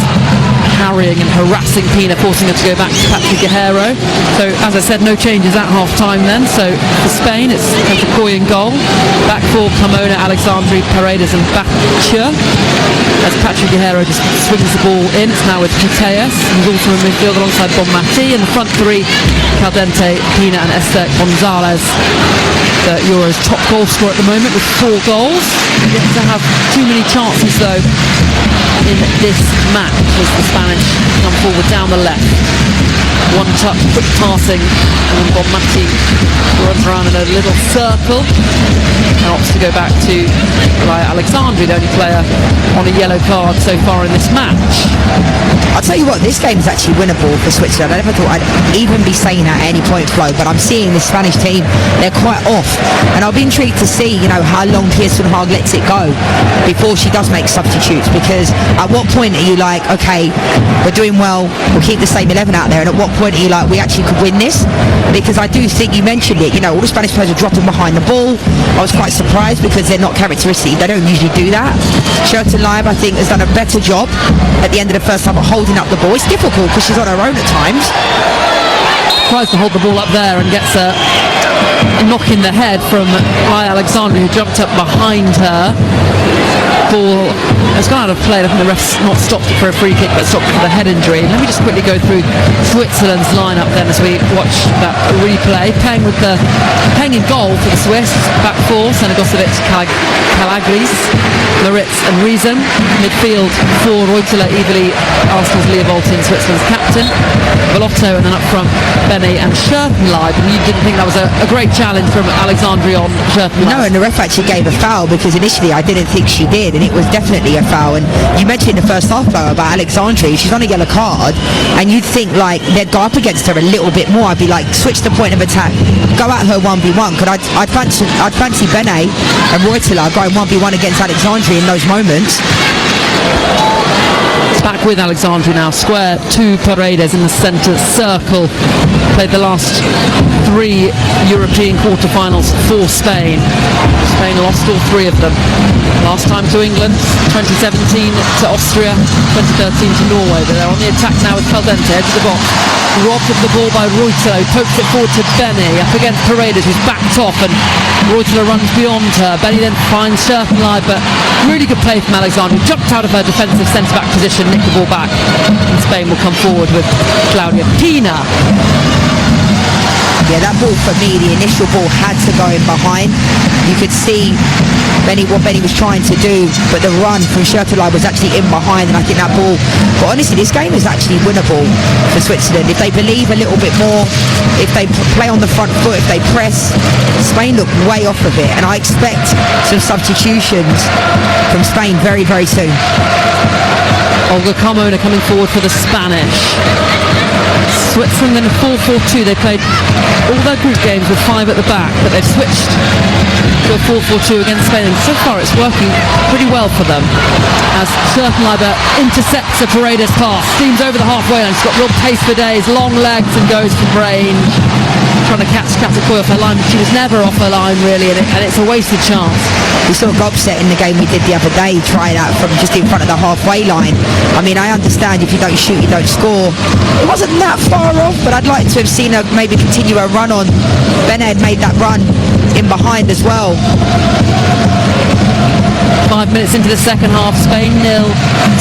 harrying and harassing Pina, forcing her to go back to Patrick Guerrero. So, as I said, no changes at half-time then. So, for Spain, it's Petra in goal. Back for Carmona, Alexandri, Paredes and Batcher. As Patrick Guerrero just swings the ball in. It's now with Putellas, who's also in midfield alongside Bonmati. And the front three, Caldente, Pina and Esther Gonzalez. The Euros top goal scorer at the moment with 4 goals. Yet to have too many chances though in this match as the Spanish come forward down the left. One touch, quick passing, and then Bonmati runs around in a little circle and opts to go back to Laia Alexandri, the only player on a yellow card so far in this match. I'll tell you what, this game is actually winnable for Switzerland. I never thought I'd even be saying that at any point, Flo, but I'm seeing the Spanish team, they're quite off. And I'll be intrigued to see, how long Kirsten Haag lets it go before she does make substitutes, because at what point are you like, okay, we're doing well, we'll keep the same 11 out there, and at what point are you like, we actually could win this? Because I do think, you mentioned it, all the Spanish players are dropping behind the ball. I was quite surprised because they're not characteristic. They don't usually do that. Shirton Live, I think, has done a better job at the end of the first half of holding up the ball. It's difficult because she's on her own at times. Tries to hold the ball up there and gets a knock in the head from Laia Alexandri, who jumped up behind her. Ball has gone out of play. I think the ref's not stopped it for a free kick, but stopped it for the head injury. Let me just quickly go through Switzerland's lineup then as we watch that replay. Paying in goal for the Swiss. Back four, Sonagosevic, Calaglis, Moritz and Reason. Midfield for Reuteler, Evely, Arsenal's Leah Volti and Switzerland's captain. Velotto, and then up front Benny and Schertenleib. And you didn't think that was a great challenge from Alexandri on Schertenleib? No, and the ref actually gave a foul because initially I didn't think she did, and it was definitely a foul. And you mentioned in the first half though about Alexandri, she's on a yellow card, and you'd think like they'd go up against her a little bit more. I'd be like, switch the point of attack, go at her 1v1. Because I'd fancy Benny and Reuteler going 1v1 against Alexandri in those moments. Back with Alexandri now, square to Paredes in the centre circle. Played the last 3 European quarterfinals for Spain. Spain lost all 3 of them. Last time to England, 2017 to Austria, 2013 to Norway. But they're on the attack now with Caldente, edge of the box. Robbed of the ball by Reuteler, who pokes it forward to Benny, up against Paredes, who's backed off, and Reuteler runs beyond her. Benny then finds Schertenleib, but really good play from Alexandri. Jumped out of her defensive centre-back position, nicked the ball back, and Spain will come forward with Claudia Pina. Yeah, that ball for me, the initial ball had to go in behind. You could see what Benny was trying to do, but the run from Schertenleib was actually in behind, and I think that ball, but honestly this game is actually winnable for Switzerland if they believe a little bit more, if they play on the front foot, if they press. Spain look way off of it, and I expect some substitutions from Spain very, very soon. Olga Carmona coming forward for the Spanish. Switzerland in a 4-4-2. They played all their group games with 5 at the back, but they've switched to a 4-4-2 against Spain, and so far it's working pretty well for them. As Schürtenleiber intercepts a Paredes pass, steams over the halfway line. She's got real pace for days, long legs, and goes from range. Trying to catch Katakoi off her line, but she was never off her line really, and it's a wasted chance. We saw Gobset in the game we did the other day try it out from just in front of the halfway line. I mean, I understand if you don't shoot, you don't score. It wasn't that far off, but I'd like to have seen her maybe continue her run on. Benaid made that run in behind as well. 5 minutes into the second half, Spain 0,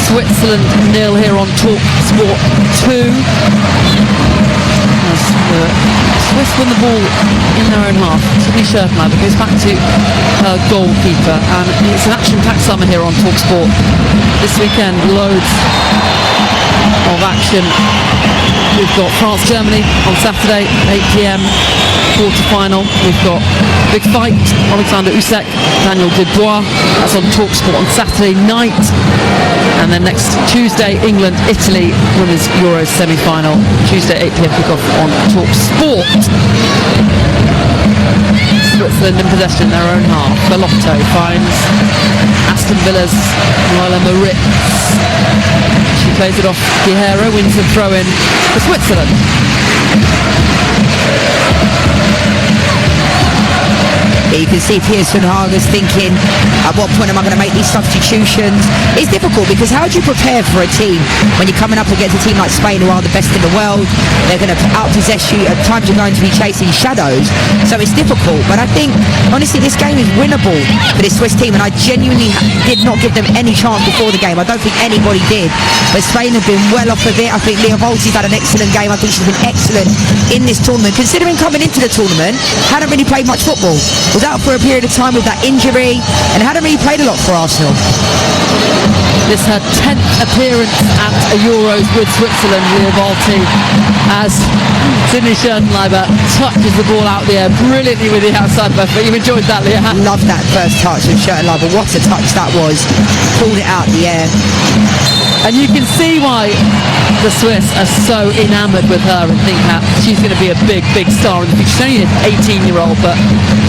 Switzerland 0 here on Talk Sport 2. As the Swiss win the ball in their own half. Sydney Schürtenleiber goes back to her goalkeeper, and it's an action-packed summer here on Talk Sport. This weekend, loads of action. We've got France-Germany on Saturday, 8 p.m, quarter-final. We've got big fight, Alexander Usyk, Daniel Dubois. That's on TalkSport on Saturday night. And then next Tuesday, England, Italy, Women's Euros semi-final. Tuesday, 8 p.m. kickoff on TalkSport. Switzerland in possession, their own half. Belotto finds Aston Villa's Lola Moritz. She plays it off. Guerrero wins the throw-in for Switzerland. You can see Pearson Haga's thinking, at what point am I going to make these substitutions? It's difficult because how do you prepare for a team when you're coming up against a team like Spain, who are the best in the world? They're going to out-possess you. At times you're going to be chasing shadows. So it's difficult. But I think, honestly, this game is winnable for this Swiss team, and I genuinely did not give them any chance before the game. I don't think anybody did. But Spain have been well off of it. I think Lia Volti's had an excellent game. I think she's been excellent in this tournament. Considering coming into the tournament, hadn't really played much football. Was out for a period of time with that injury and hadn't really played a lot for Arsenal. This her 10th appearance at a Euros with Switzerland, Lia Volti, as Sydney Schürtenleiber touches the ball out the air brilliantly with the outside left. But you enjoyed that, Leah? Loved that first touch of Schürtenleiber. What a touch that was. Pulled it out the air. And you can see why the Swiss are so enamoured with her and think that she's going to be a big, big star in the future. She's only an 18-year-old, but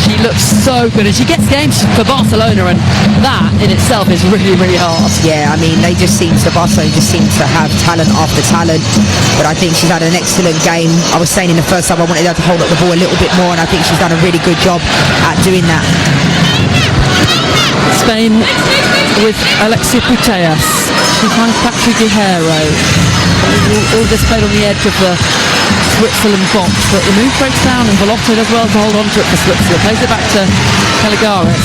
she looks so good. And she gets games for Barcelona, and that in itself is really, really hard. Yeah, I mean, Barcelona just seem to have talent after talent. But I think she's had an excellent game. I was saying in the first half I wanted her to hold up the ball a little bit more, and I think she's done a really good job at doing that. Spain with Alexia Putellas. She finds Patrick Guerrero. All this played on the edge of the Switzerland box, but the move breaks down and Belotto does well to hold on to it for Switzerland. Plays it back to Caligaris.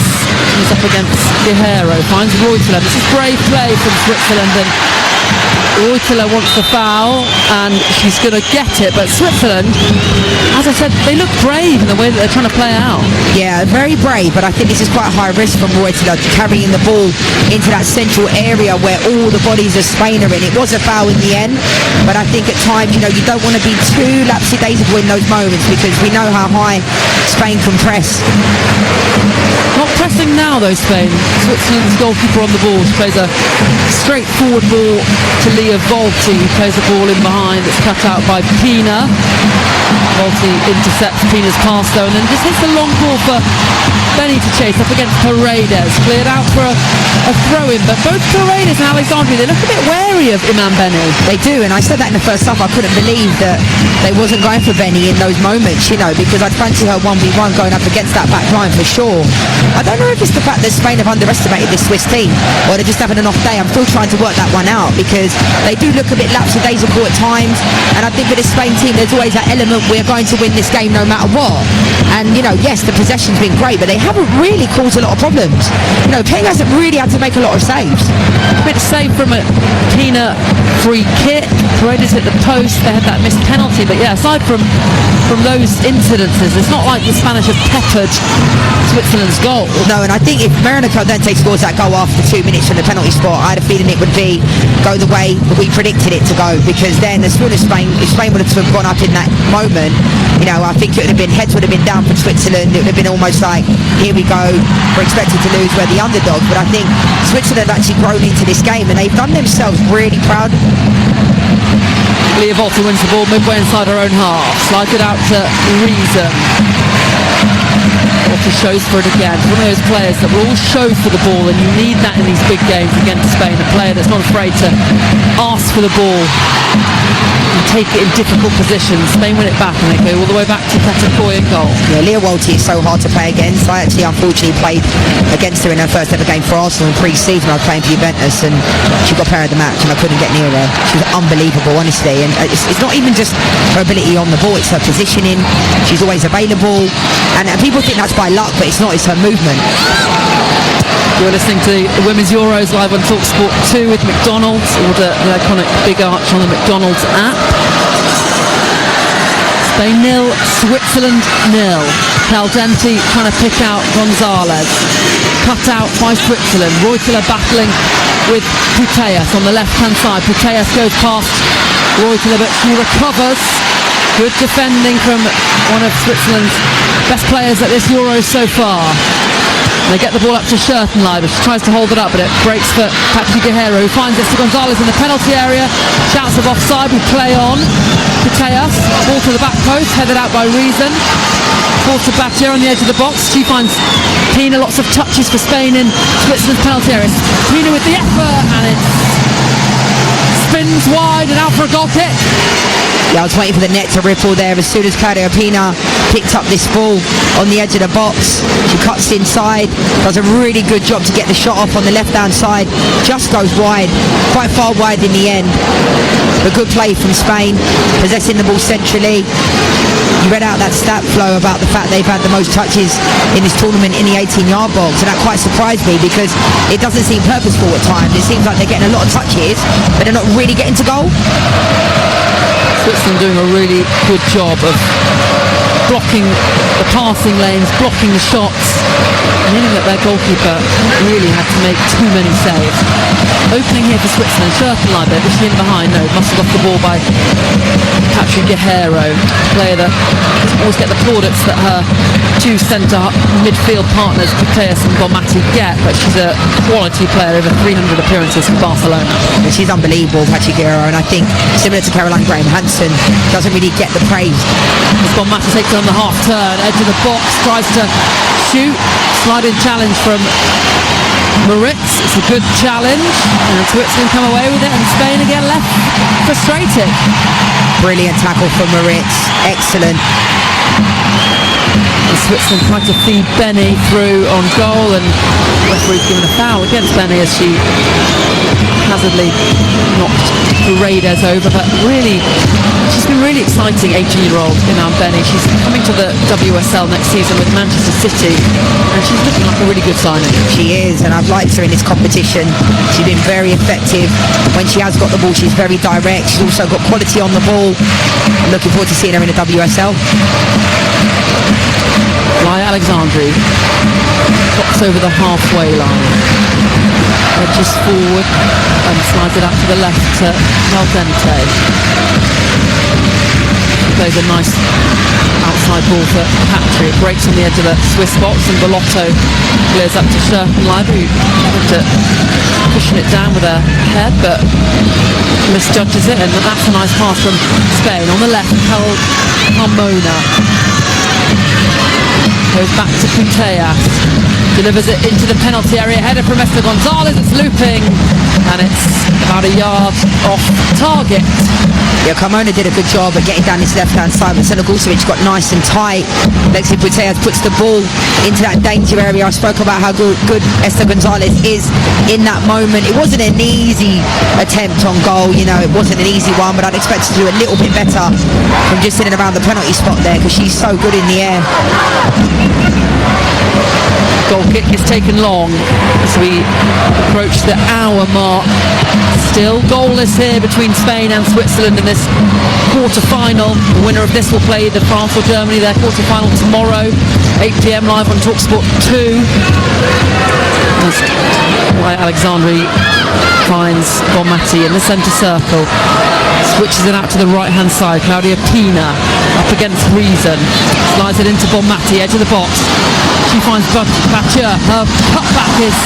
He's up against Guerrero. Finds Reuteler. This is brave play from Switzerland, and Reuteler wants the foul and she's going to get it, but Switzerland, as I said, they look brave in the way that they're trying to play out. Yeah, very brave, but I think this is quite a high risk from Reuteler, carrying the ball into that central area where all the bodies of Spain are in. It was a foul in the end, but I think at times, you don't want to be too lapsy-daisical in those moments, because we know how high Spain can press. Not pressing now though, Spain. Switzerland's goalkeeper on the ball. She plays a straightforward ball to Lia Volti, who plays the ball in behind. It's cut out by Pina. Volti intercepts Pina's pass though, and then just hits the long ball for Benny to chase up against Paredes. Cleared out for a throw-in, but both Paredes and Alexandri, they look a bit wary of Iman Benny. They do, and I said that in the first half. I couldn't believe that they wasn't going for Benny in those moments, because I'd fancy her 1v1 going up against that back line for sure. I don't know if it's the fact that Spain have underestimated this Swiss team, or they're just having an off day. I'm still trying to work that one out, because they do look a bit lapsy-daisical at times, and I think with this Spain team there's always that element, we're going to win this game no matter what. And yes, the possession's been great, but they haven't really caused a lot of problems. Payne hasn't really had to make a lot of saves. A bit of save from a Pina free kick. Paredes hit the post. They had that missed penalty, but yeah, aside from those incidences, it's not like the Spanish have peppered Switzerland's goal. No, and I think if Marina Caldente scores that goal after 2 minutes from the penalty spot, I had a feeling it would go the way we predicted it to go, because then as soon as Spain would have gone up in that moment, you know, I think it would have been, heads would have been down for Switzerland. It would have been almost like, here we go, we're expected to lose, we're the underdog. But I think Switzerland have actually grown into this game and they've done themselves really proud. Leah Volta wins the ball midway inside her own half, slides it out to Reason. Volta shows for it again. One of those players that will all show for the ball, and you need that in these big games against Spain. A player that's not afraid to ask for the ball and take it in difficult positions. Spain win it back and they go all the way back to Katakoy in goal. Yeah, Leah Walty is so hard to play against. I actually unfortunately played against her in her first ever game for Arsenal in pre-season. I was playing for Juventus and she got player of the match and I couldn't get near her. She was unbelievable, honestly. And it's not even just her ability on the ball, it's her positioning. She's always available. And people think that's by luck, but it's not, it's her movement. You're listening to the Women's Euros live on TalkSport 2 with McDonald's. Order the iconic Big Arch on the McDonald's app. Spain 0, Switzerland 0. Caldenti trying to pick out Gonzalez. Cut out by Switzerland. Reuteler battling with Putellas on the left-hand side. Putellas goes past Reuteler, but she recovers. Good defending from one of Switzerland's best players at this Euro so far. They get the ball up to Schurtenleiber. She tries to hold it up, but it breaks for Patri Guerrero, who finds Esther Gonzalez in the penalty area. Shouts of offside. We play on. Putellas, ball to the back post, headed out by Reason. Ball to Battier on the edge of the box. She finds Pina. Lots of touches for Spain in Switzerland's penalty area. Pina with the effort, and it spins wide and out for a goal kick. Yeah, I was waiting for the net to ripple there. As soon as Claudia Pina picked up this ball on the edge of the box, she cuts inside, does a really good job to get the shot off on the left-hand side, just goes wide, quite far wide in the end. A good play from Spain, possessing the ball centrally. You read out that stat flow about the fact they've had the most touches in this tournament in the 18-yard box, and that quite surprised me because it doesn't seem purposeful at times. It seems like they're getting a lot of touches, but they're not really getting to goal. Switzerland doing a really good job of blocking the passing lanes, blocking the shots, meaning that their goalkeeper really had to make too many saves. Opening here for Switzerland, Schurtenleiber, is she in behind? No, muscled off the ball by Patri Guerrero, a player that doesn't always get the plaudits that her two centre midfield partners, Putellas and Bonmati, get, but she's a quality player, over 300 appearances for Barcelona. And she's unbelievable, Patri Guerrero, and I think similar to Caroline Graham-Hansen, doesn't really get the praise. As Bonmati takes on the half turn, edge of the box, tries to shoot, sliding challenge from Moritz. It's a good challenge, and Switzerland come away with it, and Spain again left frustrated. Brilliant tackle from Moritz, excellent. And Switzerland tried to feed Benny through on goal, and the referee's given a foul against Benny as she hazardly knocked Paredes over. But really, she's been really exciting, 18-year-old Iman Benny. She's coming to the WSL next season with Manchester City, and she's looking like a really good signing. She is, and I've liked her in this competition. She's been very effective. When she has got the ball, she's very direct. She's also got quality on the ball. I'm looking forward to seeing her in the WSL. Laia Alexandri pops over the halfway line, edges forward and slides it up to the left to Caldenti. Plays a nice outside ball for Patri. It breaks on the edge of the Swiss box, and Bellotto clears up to Schurtenleiber, who tried to pushing it down with her head but misjudges it, and that's a nice pass from Spain. On the left, Carmona goes back to Putellas, delivers it into the penalty area, header from Esther Gonzalez. It's looping, and it's about a yard off target. Yeah, Carmona did a good job at getting down this left-hand side, but Senegusevich got nice and tight. Lexi Putellas puts the ball into that danger area. I spoke about how good Esther Gonzalez is in that moment. It wasn't an easy attempt on goal, you know, it wasn't an easy one, but I'd expect her to do a little bit better from just in and around the penalty spot there, because she's so good in the air. Goal kick is taken long as we approach the hour mark. Still goalless here between Spain and Switzerland in this quarter-final. The winner of this will play either France or Germany, their quarter-final tomorrow, 8 p.m. live on TalkSport 2. That's why Alexandri finds Bonmati in the centre circle. Switches it out to the right-hand side. Claudia Pina up against Reason. Slides it into Bonmati, edge of the box. She finds Batjer. Her cutback is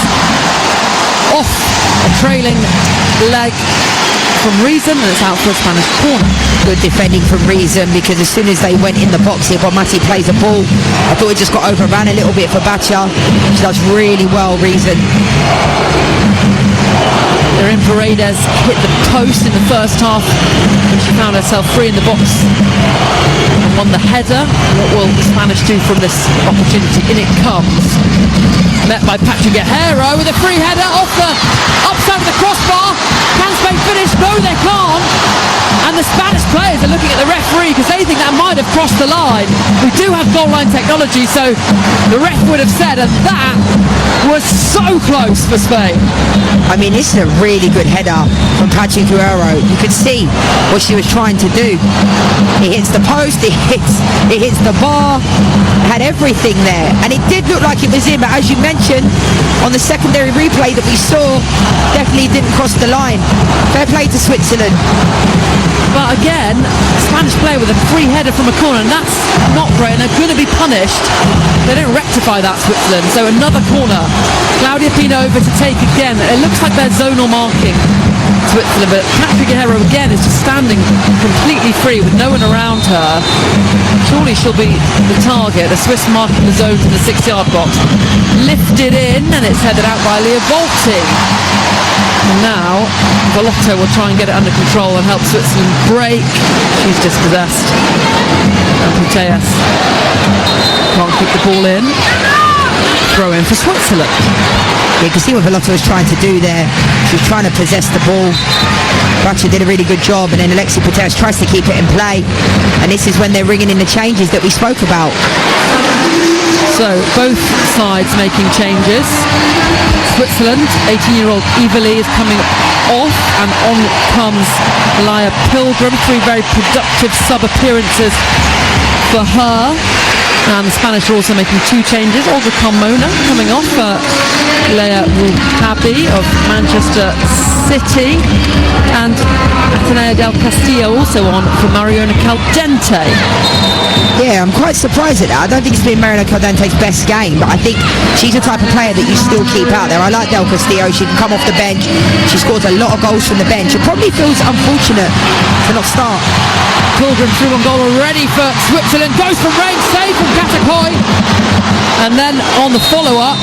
off a trailing leg from Reason, and it's out for a Spanish corner. Good defending from Reason, because as soon as they went in the box here, Bonmati plays a ball. I thought it just got overrun a little bit for Batjer. She does really well, Reason. Erin Paredes hit the post in the first half when she found herself free in the box and won the header. What will the Spanish do from this opportunity? In it comes. Met by Patrick Guerrero with a free header off the upside of the crossbar. Can Spain finish? No, they can't. And the Spanish players are looking at the referee because they think that might have crossed the line. We do have goal line technology, so the ref would have said, and that was so close for Spain. I mean, this is a really good header from Patrick Guerrero. You could see what she was trying to do. It hits the post, it hits the bar, had everything there. And it did look like it was in, but as you mentioned, on the secondary replay that we saw, definitely didn't cross the line. Fair play to Switzerland. But again, Spanish player with a free header from a corner, and that's not great, and they're going to be punished. They didn't rectify that, Switzerland. So another corner. Claudia Pina over to take again. It looks like they're zonal marking Switzerland, but Patrick Guerrero again is just standing completely free with no one around her. Surely she'll be the target. The Swiss marking the zone to the 6-yard box. Lifted in, and it's headed out by Lia Volti. And now Vellotto will try and get it under control and help Switzerland break. She's dispossessed. And Putellas can't keep the ball in. Throw in for Switzerland. You can see what Vellotto was trying to do there. She was trying to possess the ball. Batjer did a really good job, and then Alexia Putellas tries to keep it in play. And this is when they're ringing in the changes that we spoke about. So both sides making changes. Switzerland, 18-year-old Evely is coming off, and on comes Laia Pilgrim. 3 very productive sub-appearances for her. And the Spanish are also making 2 changes. Olga Carmona coming off for Leia Ruhabi of Manchester City, and Atenea del Castillo also on for Mariona Caldente. Yeah, I'm quite surprised at that. I don't think it's been Mariona Caldente's best game, but I think she's the type of player that you still keep out there. I like Del Castillo. She can come off the bench. She scores a lot of goals from the bench. It probably feels unfortunate to not start. Pilgrim through on goal already for Switzerland. Goes from range, save from Katakoi. And then on the follow-up,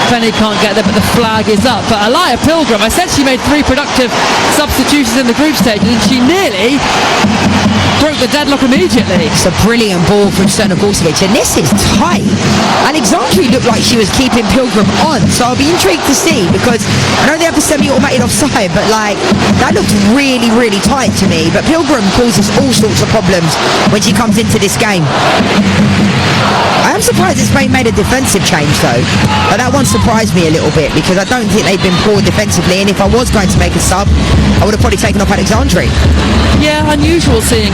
Penny can't get there, but the flag is up. But Laia Pilgrim, I said she made 3 productive substitutions in the group stage, and she nearly broke the deadlock immediately. It's a brilliant ball from Srna Gorcevic, and this is tight. Alexandri looked like she was keeping Pilgrim on, so I'll be intrigued to see, because I know they have the semi-automated offside, but like, that looked really, really tight to me. But Pilgrim causes all sorts of problems when she comes into this game. I am surprised that Spain made a defensive change though. But that one surprised me a little bit, because I don't think they've been poor defensively, and if I was going to make a sub, I would have probably taken off Alexandri. Yeah, unusual seeing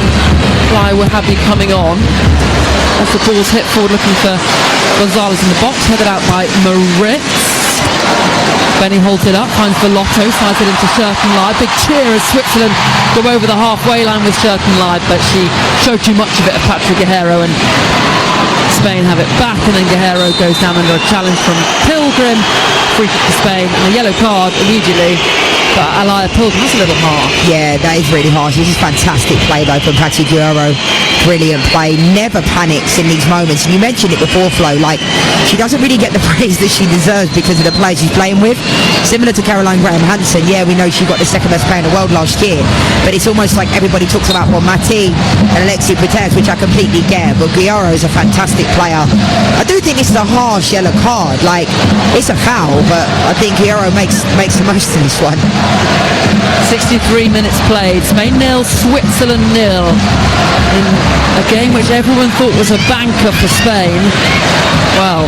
Laia Ruhabi coming on. As the ball's hit forward, looking for Gonzalez in the box, headed out by Moritz. Benny holds it up, finds Vellotto, slides it into Schürkenleib. Big cheer as Switzerland go over the halfway line with Schürkenleib, but she showed too much of it of Patrick Guerrero, and Spain have it back, and then Guerrero goes down under a challenge from Pilgrim. Free kick to Spain, and a yellow card immediately. But Laia Pilgrim, that's a little harsh. Yeah, that is really harsh. This is fantastic play though from Patrick Guerrero. Brilliant play. Never panics in these moments. And you mentioned it before, Flo, like, she doesn't really get the praise that she deserves because of the players she's playing with. Similar to Caroline Graham-Hansen, yeah, we know she got the second best player in the world last year, but it's almost like everybody talks about Bonmati and Alexia Putellas, which I completely get, but Guerrero is a fantastic player. I do think this is a harsh yellow card. Like, it's a foul, but I think Guerrero makes the most of this one. 63 minutes played. Spain 0, Switzerland 0. In a game which everyone thought was a banker for Spain. Well,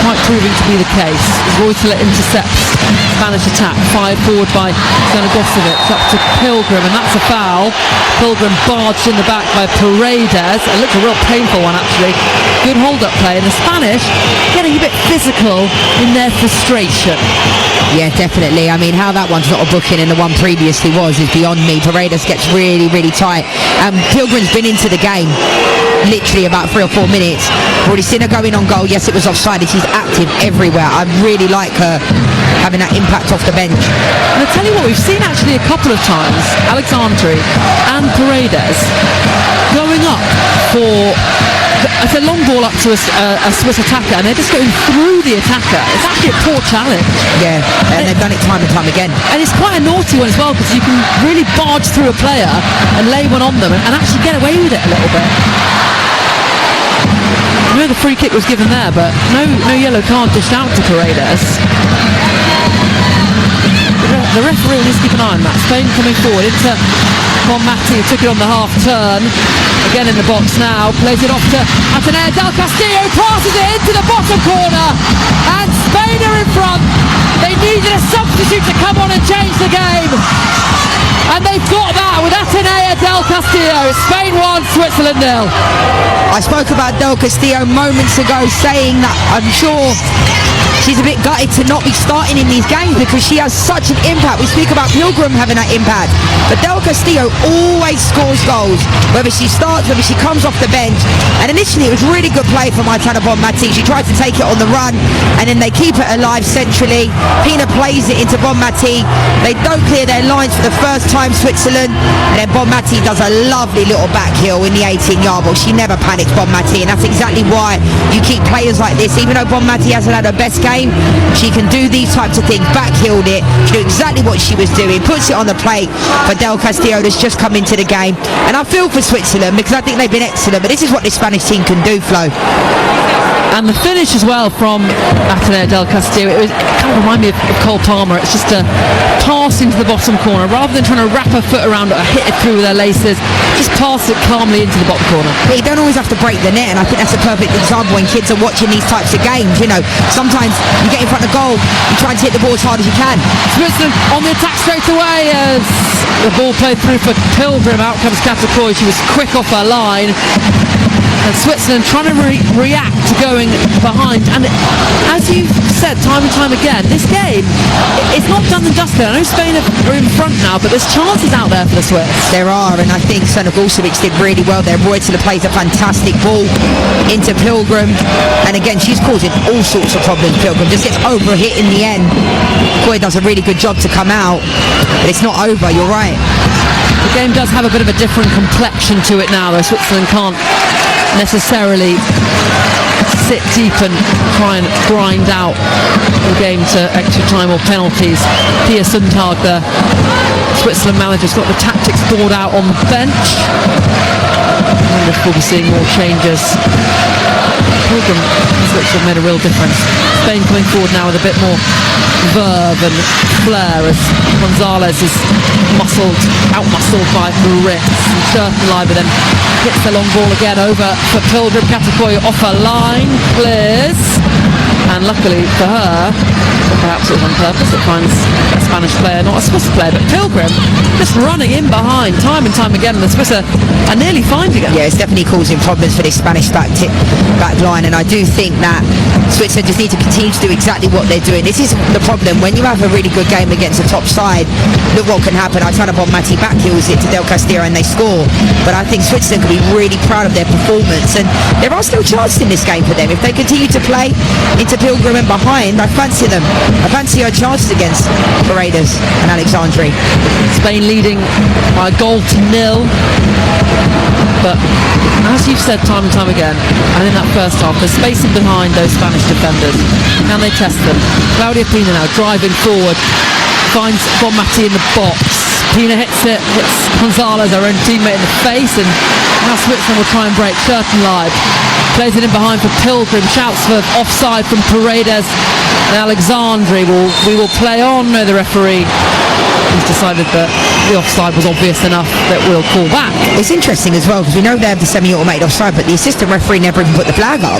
quite proving to be the case. Reuteler intercepts Spanish attack, fired forward by Zanagosevic up to Pilgrim, and that's a foul. Pilgrim barged in the back by Paredes. It looked a real painful one, actually. Good hold-up play, and the Spanish getting a bit physical in their frustration. Yeah, definitely. I mean, how that one's not a booking and the one previously was is beyond me. Paredes gets really, really tight. Pilgrim's been into the game literally about 3 or 4 minutes. Already seen her going on goal. Yes, it was offside, and she's active everywhere. I really like her having that impact off the bench. And I tell you what, we've seen actually a couple of times Alexandri and Paredes going up for a long ball up to a Swiss attacker, and they're just going through the attacker. It's actually a poor challenge. Yeah, and they've done it time and time again. And it's quite a naughty one as well, because you can really barge through a player and lay one on them and actually get away with it a little bit. I know the free kick was given there, but no yellow card dished out to Paredes. The referee needs to keep an eye on that. Spain coming forward into Bonmati, who took it on the half turn. Again in the box now, plays it off to Atenea Del Castillo, passes it into the bottom corner, and Spain are in front. They needed a substitute to come on and change the game, and they've got that with Atenea Del Castillo. Spain 1, Switzerland 0. I spoke about Del Castillo moments ago, saying that I'm sure she's a bit gutted to not be starting in these games because she has such an impact. We speak about Pilgrim having that impact, but Del Castillo always scores goals, whether she starts, whether she comes off the bench. And initially it was really good play from Aitana Bonmati. She tried to take it on the run, and then they keep it alive centrally. Pina plays it into Bonmati. They don't clear their lines for the first time, Switzerland, and then Bonmati does a lovely little back heel in the 18-yard box. She never panics, Bonmati, and that's exactly why you keep players like this. Even though Bonmati hasn't had her best game, she can do these types of things. Back-heeled it. She knew exactly what she was doing. Puts it on the plate for Del Castillo that's just come into the game. And I feel for Switzerland because I think they've been excellent. But this is what this Spanish team can do, Flo. And the finish as well from Atenea Del Castillo, it kind of reminded me of Cole Palmer. It's just a pass into the bottom corner. Rather than trying to wrap her foot around it or hit it through with her laces, just pass it calmly into the bottom corner. Yeah, you don't always have to break the net, and I think that's a perfect example when kids are watching these types of games. You know, sometimes you get in front of goal, you try and hit the ball as hard as you can. Switzerland on the attack straight away as the ball played through for Pilgrim. Out comes Katakoi. She was quick off her line. And Switzerland trying to react to going behind. And as you've said time and time again, this game, it's not done and dusted. I know Spain are in front now, but there's chances out there for the Swiss. There are, and I think Zanagosevic did really well there. Reuteler plays a fantastic ball into Pilgrim, and again, she's causing all sorts of problems. Pilgrim just gets over a hit in the end. Koi does a really good job to come out, but it's not over, you're right. The game does have a bit of a different complexion to it now, though. Switzerland can't necessarily sit deep and try and grind out the game to extra time or penalties. Pia Sundhage, the Switzerland manager, has got the tactics board out on the bench. I wonder if we'll be seeing more changes. Pilgrim have made a real difference. Spain coming forward now with a bit more verve and flair as Gonzalez is out-muscled by Moritz, and Schertenleiber then hits the long ball again over for Pilgrim. Katakoi off her line, clears, and luckily for her, or perhaps it was on purpose, it finds a Spanish player, not a Swiss player, but Pilgrim just running in behind time and time again, and the Swiss are nearly finding it. Yeah, it's definitely causing problems for this Spanish back line, and I do think that Switzerland just need to continue to do exactly what they're doing. This is the problem. When you have a really good game against a top side, look what can happen. Aitana Bonmati backheels it to Del Castillo and they score. But I think Switzerland can be really proud of their performance, and there are still chances in this game for them. If they continue to play into Pilgrim and behind, I fancy them. I fancy our chances against Paredes and Alexandri. Spain leading by a goal to 0. But as you've said time and time again, and in that first half, there's spacing behind those Spanish defenders. Can they test them? Claudia Pina now driving forward, finds Bonmati in the box. Pina hits Gonzalez, her own teammate, in the face, and now Switzerland will try and break. Schertenleiber plays it in behind for Pilgrim, shouts for offside from Paredes, and Alexandri we will play on. No, the referee has decided that the offside was obvious enough that we'll call back. It's interesting as well because we know they have the semi-automated offside, but the assistant referee never even put the flag up.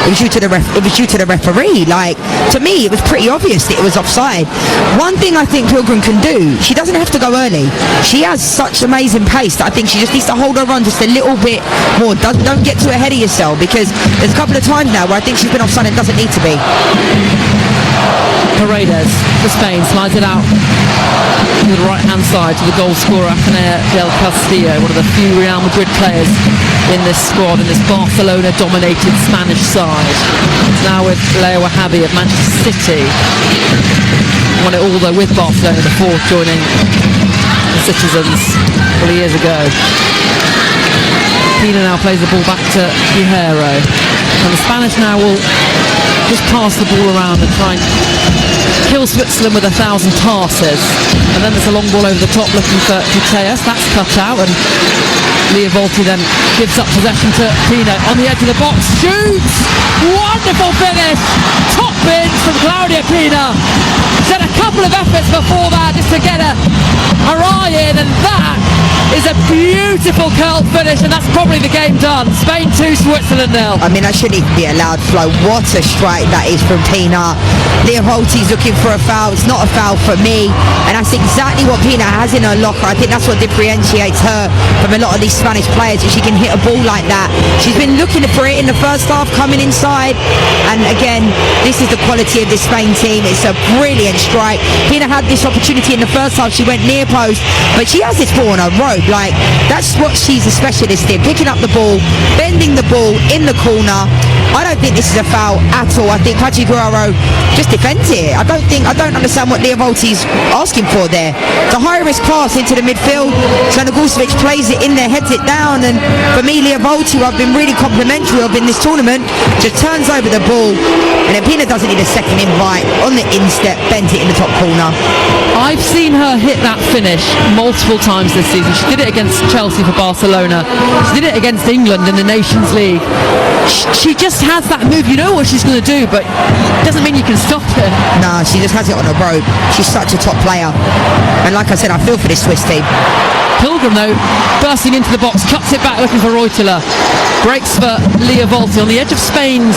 It was due to the referee. Like, to me, it was pretty obvious that it was offside. One thing I think Pilgrim can do, she doesn't have to go early. She has such amazing pace that I think she just needs to hold her run just a little bit more. Don't get too ahead of yourself, because there's a couple of times now where I think she's been offside and doesn't need to be. Paredes for Spain slides it out to the right hand side to the goal scorer Atenea del Castillo, one of the few Real Madrid players in this squad, in this Barcelona dominated Spanish side. Now with Leo Wahabi of Manchester City, won it all though with Barcelona before joining the Citizens a couple of years ago. Pina now plays the ball back to Guerrero, and the Spanish now will just pass the ball around and try and kill Switzerland with 1,000 passes. And then there's a long ball over the top looking for Putellas. That's cut out, and Lia Volti then gives up possession to Pina on the edge of the box. Shoots! Wonderful finish! Top bins from Claudia Pina. She's had a couple of efforts before that just to get her eye in, and that is a beautiful curled finish, and that's probably the game done. Spain 2, Switzerland 0. I mean, that shouldn't even be allowed, Flo. What a strike that is from Pina. Lia Volti's looking for a foul. It's not a foul for me, and that's exactly what Pina has in her locker. I think that's what differentiates her from a lot of these Spanish players, that she can hit a ball like that. She's been looking for it in the first half, coming inside, and again, this is the quality of this Spain team. It's a brilliant strike. Pina had this opportunity in the first half. She went near post, but she has this ball on her rope. Like, that's what she's a specialist in, picking up the ball, bending the ball in the corner. I don't think this is a foul at all. I think Pachi Guerrero just defends it. I don't understand what Lia Volti's asking for there. The high risk pass into the midfield, Sana Gulsevic plays it in there, heads it down, and for me, Lia Volti, who I've been really complimentary of in this tournament, just turns over the ball, and then Pina doesn't need a second invite, on the instep, bends it in the top corner. I've seen her hit that finish multiple times this season. She did it against Chelsea for Barcelona. She did it against England in the Nations League. She just has that move. You know what she's going to do, but it doesn't mean you can stop her. No, she just has it on her rope. She's such a top player. And like I said, I feel for this Swiss team. Pilgrim, though, bursting into the box, cuts it back looking for Reuteler. Breaks for Lia Volti on the edge of Spain's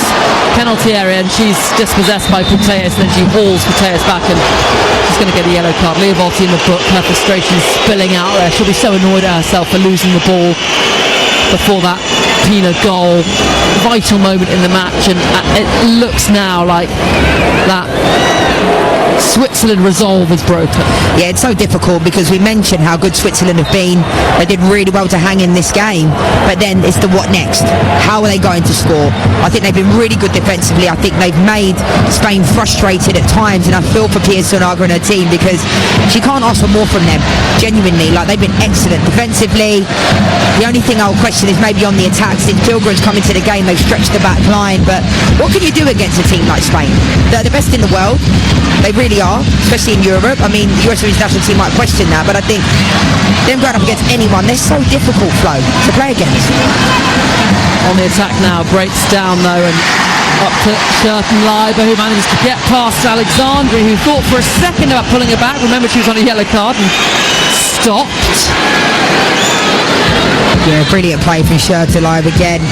penalty area, and she's dispossessed by Putellas, and then she hauls Putellas back, and she's going to get a yellow card. Lia Volti in the book, her frustration spilling out there. She'll be so annoyed at herself for losing the ball before that Pina goal. Vital moment in the match, and it looks now like that Switzerland resolve is broken. Yeah, it's so difficult because we mentioned how good Switzerland have been. They did really well to hang in this game, but then it's the what next. How are they going to score? I think they've been really good defensively. I think they've made Spain frustrated at times, and I feel for Pia Sonaga and her team, because she can't ask for more from them, genuinely. Like, they've been excellent defensively. The only thing I'll question is maybe on the attack. Since Pilgrim's come into the game, they've stretched the back line, but what can you do against a team like Spain? They're the best in the world. They really are, especially in Europe. I mean, the US women's national team might question that, but I think them going up against anyone, they're so difficult, Flo, to play against. On the attack now, breaks down though, and up to Sherton Leiber, who manages to get past Alexandri, who thought for a second about pulling her back. Remember, she was on a yellow card and stopped. Yeah, brilliant play from Sherton Leiber again.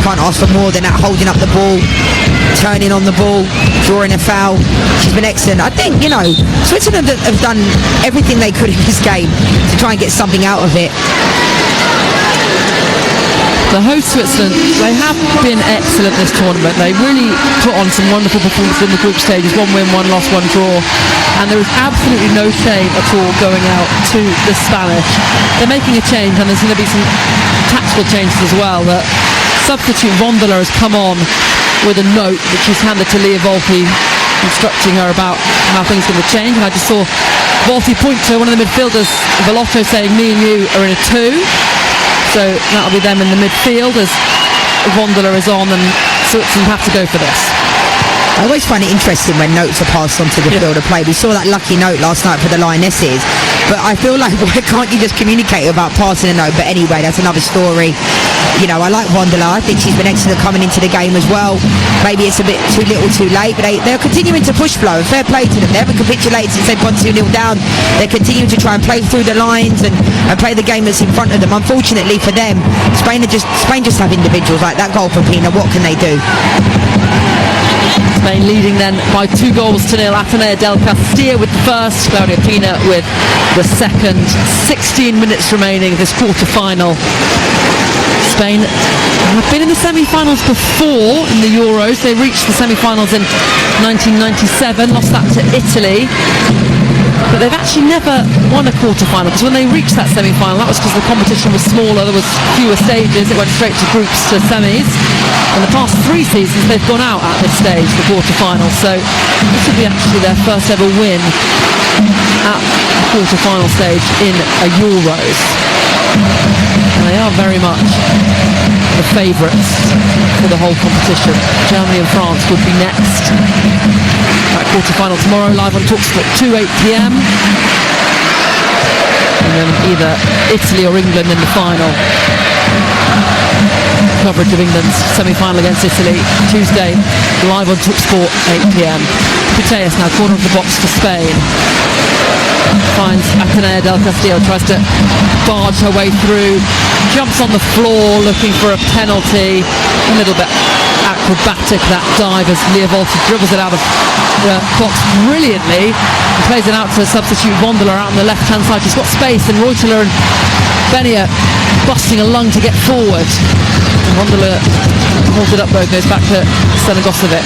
Can't ask for more than that, holding up the ball, turning on the ball, drawing a foul. She's been excellent. I think, you know, Switzerland have done everything they could in this game to try and get something out of it. The host Switzerland, they have been excellent this tournament. They really put on some wonderful performances in the group stages. 1 win, 1 loss, 1 draw. And there is absolutely no shame at all going out to the Spanish. They're making a change, and there's going to be some tactical changes as well. That substitute Vondola has come on with a note that she's handed to Lia Volti, instructing her about how things are going to change. And I just saw Volti point to one of the midfielders, Velotto, saying, "Me and you are in a 2." So that'll be them in the midfield as Vondola is on, and Switzerland have to go for this. I always find it interesting when notes are passed on to the field of play. We saw that lucky note last night for the Lionesses, But I feel like, why can't you just communicate about passing a note? But anyway, that's another story. You know, I like Wondela. I think she's been excellent coming into the game as well. Maybe it's a bit too little too late, but they're continuing to push Flo, and fair play to them. They haven't capitulated since they've gone 2-0 down. They're continuing to try and play through the lines and play the game that's in front of them. Unfortunately for them, Spain just have individuals like that goal from Pina. What can they do? Spain leading then by 2-0. Atenea del Castillo with the first, Claudia Pina with the second. 16 minutes remaining of this quarter-final. Spain have been in the semi-finals before in the Euros. They reached the semi-finals in 1997, lost that to Italy. But they've actually never won a quarter-final, because when they reached that semi-final, that was because the competition was smaller, there was fewer stages, it went straight to groups to semis. In the past 3 seasons, they've gone out at this stage, the quarter-final, so this will be actually their first ever win at the quarter-final stage in a Euros. And they are very much the favourites for the whole competition. Germany and France would be next. That quarter-final tomorrow, live on TalkSport 2, 8 p.m. And then either Italy or England in the final. Coverage of England's semi-final against Italy Tuesday, live on TalkSport 8 p.m. Putellas now corner of the box for Spain. Finds Atenea del Castillo, tries to barge her way through, jumps on the floor looking for a penalty. A little bit acrobatic, that dive, as Lia Volti dribbles it out of the box brilliantly and plays it out to substitute Wondela out on the left hand side. She's got space, and Reuteler and Benia busting a lung to get forward. Wondela holds it up though, goes back to Stanigosevic.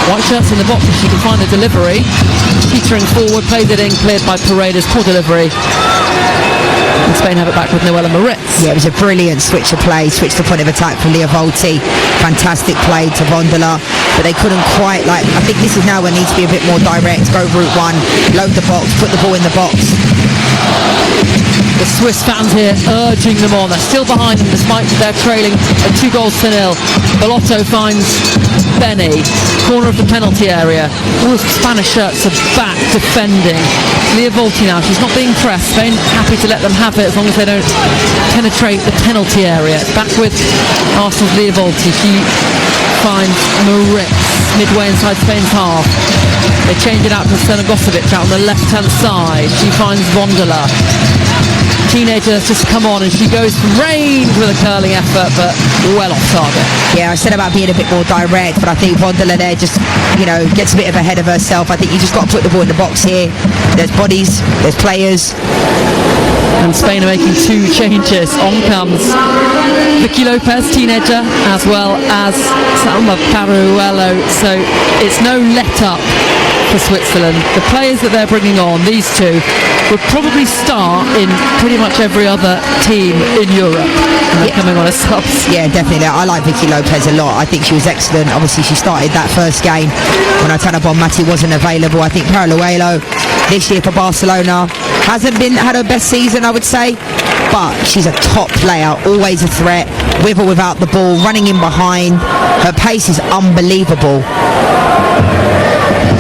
White shirts in the box if she can find the delivery. Petering forward, plays it in, cleared by Paredes, poor delivery. And Spain have it back with Noella Moritz. Yeah, it was a brilliant switch of play, switch the point of attack from Lia Volti. Fantastic play to Wondela, but they couldn't quite, I think this is now where it needs to be a bit more direct. Go route one, load the box, put the ball in the box. The Swiss fans here urging them on. They're still behind them despite they're trailing at 2-0. Bellotto finds Benny, corner of the penalty area. All the Spanish shirts are back defending. Lia Volti now, she's not being pressed. Spain happy to let them have it as long as they don't penetrate the penalty area. Back with Arsenal's Lia Volti. She finds Moritz midway inside Spain's half. They change it out to Stanigosevic out on the left hand side. She finds Wondela. Teenager has just come on and she goes from range with a curling effort, but well off target. Yeah, I said about being a bit more direct, but I think Wondela there just, gets a bit of ahead of herself. I think you just got to put the ball in the box here. There's bodies, there's players. And Spain are making 2 changes. On comes Vicky Lopez, teenager, as well as Salma Paruello. So it's no let up for Switzerland. The players that they're bringing on, these 2, would probably start in pretty much every other team in Europe. And they're coming on as subs. Yeah, definitely. I like Vicky Lopez a lot. I think she was excellent. Obviously, she started that first game when Aitana Bonmati wasn't available. I think Paruello this year for Barcelona hasn't had her best season, I would say, but she's a top player, always a threat, with or without the ball, running in behind. Her pace is unbelievable.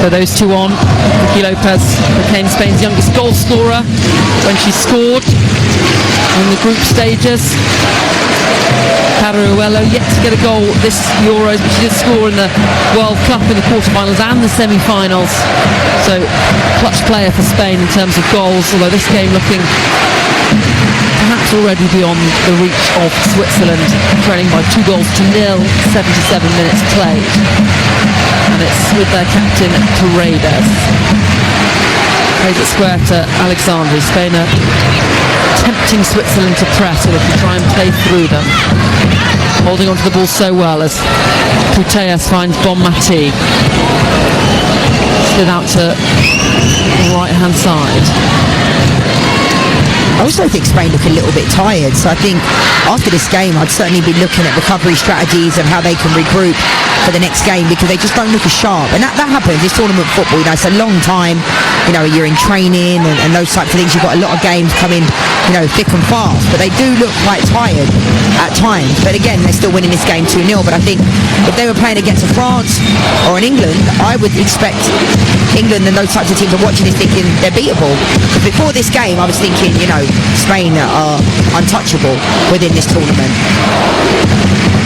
So those 2 on. Vicky Lopez became Spain's youngest goal scorer when she scored in the group stages. Paruello yet to get a goal this Euros, but she did score in the World Cup in the quarterfinals and the semi-finals. So clutch player for Spain in terms of goals, although this game looking perhaps already beyond the reach of Switzerland, trailing by 2-0, 77 minutes played. And it's with their captain Paredes. Plays it square to Alexandri. Spain are tempting Switzerland to press so they can try and play through them. Holding onto the ball so well as Putellas finds Bonmati. Slid out to the right hand side. I also think Spain look a little bit tired, so I think after this game I'd certainly be looking at recovery strategies and how they can regroup for the next game, because they just don't look as sharp. And that happens. This tournament football, it's a long time, you're in training and those types of things. You've got a lot of games coming, thick and fast, but they do look quite tired at times. But again, they're still winning this game 2-0. But I think if they were playing against a France or an England, I would expect England and those types of teams are watching this thinking they're beatable. Because before this game, I was thinking, Spain are untouchable within this tournament.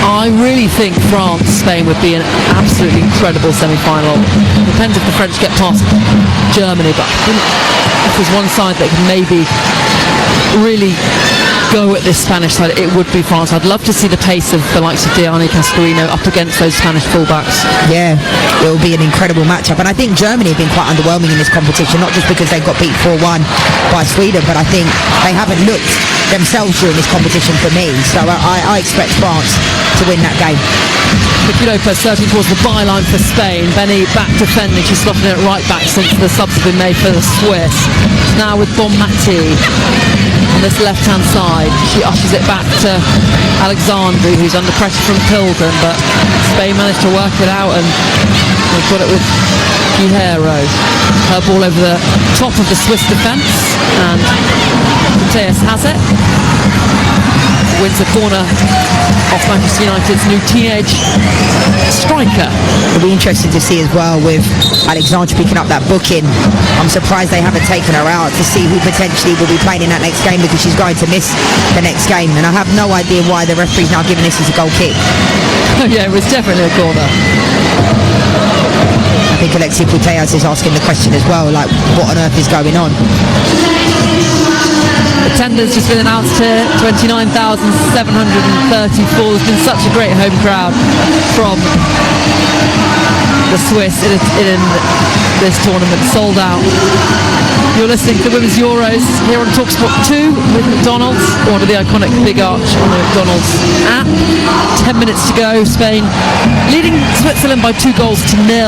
I really think France-Spain would be an absolutely incredible semi-final. Depends if the French get past Germany, but I think if there's one side that can maybe really go at this Spanish side, it would be France. I'd love to see the pace of the likes of Diani Cascarino up against those Spanish fullbacks. Yeah, it will be an incredible matchup. And I think Germany have been quite underwhelming in this competition, not just because they got beat 4-1 by Sweden, but I think they haven't looked themselves during this competition for me. So I expect France to win that game. Vicky Lopez searching towards the byline for Spain. Benny back defending. She's slotting it right back since the subs have been made for the Swiss. Now with Bonmati on this left-hand side. She ushers it back to Alexandru, who's under pressure from Pilden, but Spain managed to work it out and they've got it with Guerrero. Her ball over the top of the Swiss defence, and Putellas has it. Wins the corner off Manchester United's new teenage striker. It'll be interesting to see as well with Alexandru picking up that booking. I'm surprised they haven't taken her out to see who potentially will be playing in that next game, because she's going to miss the next game, and I have no idea why the referee's now giving this as a goal kick. Oh yeah, it was definitely a corner. I think Alexia Putellas is asking the question as well, like, what on earth is going on? Attendance just been announced here, 29,734. There's been such a great home crowd from the Swiss in this tournament, sold out. You're listening to Women's Euros here on TalkSport 2 with McDonald's, or under the iconic Big Arch on the McDonald's app. 10 minutes to go. Spain leading Switzerland by 2-0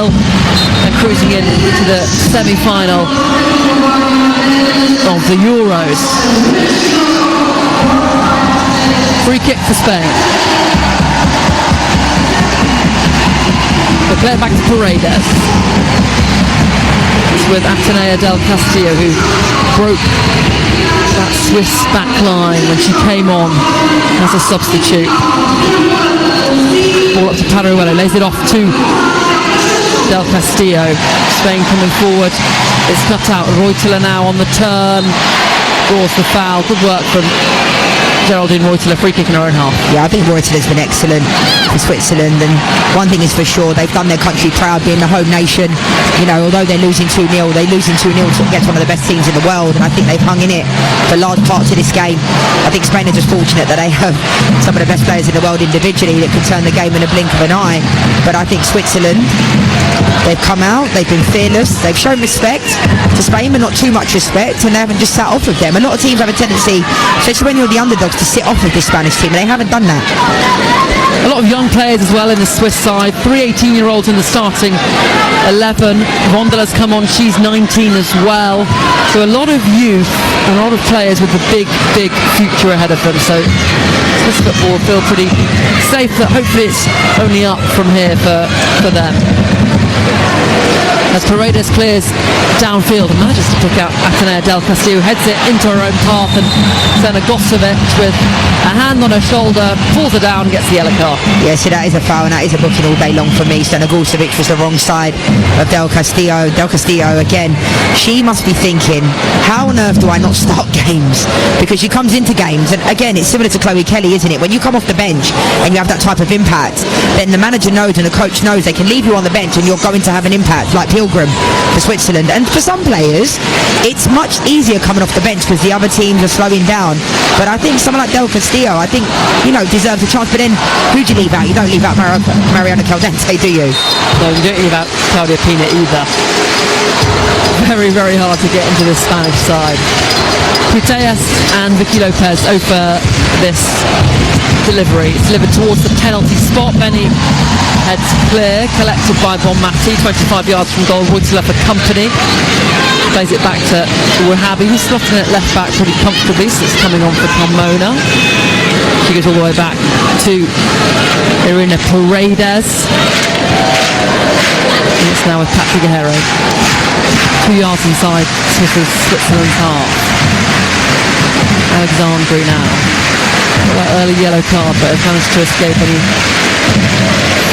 and cruising into the semi-final of the Euros. Free kick for Spain. The player back to Paredes. It's with Atenea del Castillo, who broke that Swiss back line when she came on as a substitute. Ball up to Paruello, lays it off to Del Castillo. Spain coming forward. It's cut out. Reuteler now on the turn. Draws the foul. Good work from Geraldine Reuteler, free kick in her own half. Yeah, I think Reuteler's been excellent for Switzerland, and one thing is for sure, they've done their country proud being the home nation. Although they're losing 2-0, they're losing 2-0 against one of the best teams in the world, and I think they've hung in it for large parts of this game. I think Spain are just fortunate that they have some of the best players in the world individually that can turn the game in a blink of an eye. But I think Switzerland, they've come out, they've been fearless, they've shown respect to Spain, but not too much respect, and they haven't just sat off of them. A lot of teams have a tendency, especially when you're the underdogs, to sit off of this Spanish team, and they haven't done that. A lot of young players as well in the Swiss side. 3 18-year-olds in the starting 11. Vondela's come on, she's 19 as well. So a lot of youth and a lot of players with a big future ahead of them. So Swiss football feel pretty safe that hopefully it's only up from here for them. As Paredes clears downfield and manages to pick out Atenea del Castillo, heads it into her own path, and Sena Gosovic with a hand on her shoulder pulls her down and gets the yellow card. Yeah, see, that is a foul, and that is a booking all day long for me. Sena Gosovic was the wrong side of Del Castillo. Del Castillo, again, she must be thinking, how on earth do I not start games? Because she comes into games, and again, it's similar to Chloe Kelly, isn't it? When you come off the bench and you have that type of impact, then the manager knows and the coach knows they can leave you on the bench and you're going to have an impact, like Pilgrim for Switzerland. And for some players, it's much easier coming off the bench because the other teams are slowing down. But I think someone like Del Castillo, I think, deserves a chance. But then, who do you leave out? You don't leave out Mariana Caldente, do you? No, you don't leave out Claudia Pina either. Very, very hard to get into this Spanish side. Putellas and Vicky Lopez over this delivery. It's delivered towards the penalty spot. Benny heads clear, collected by Bonmati, 25 yards from goal. Reuteler for company. Plays it back to Wahabi, who's slotting it left back pretty comfortably, so it's coming on for Carmona. She goes all the way back to Irina Paredes. And it's now with Patrick Guerrero. 2 yards inside Switzerland's half. Alexandru now. Got that early yellow card, but has managed to escape any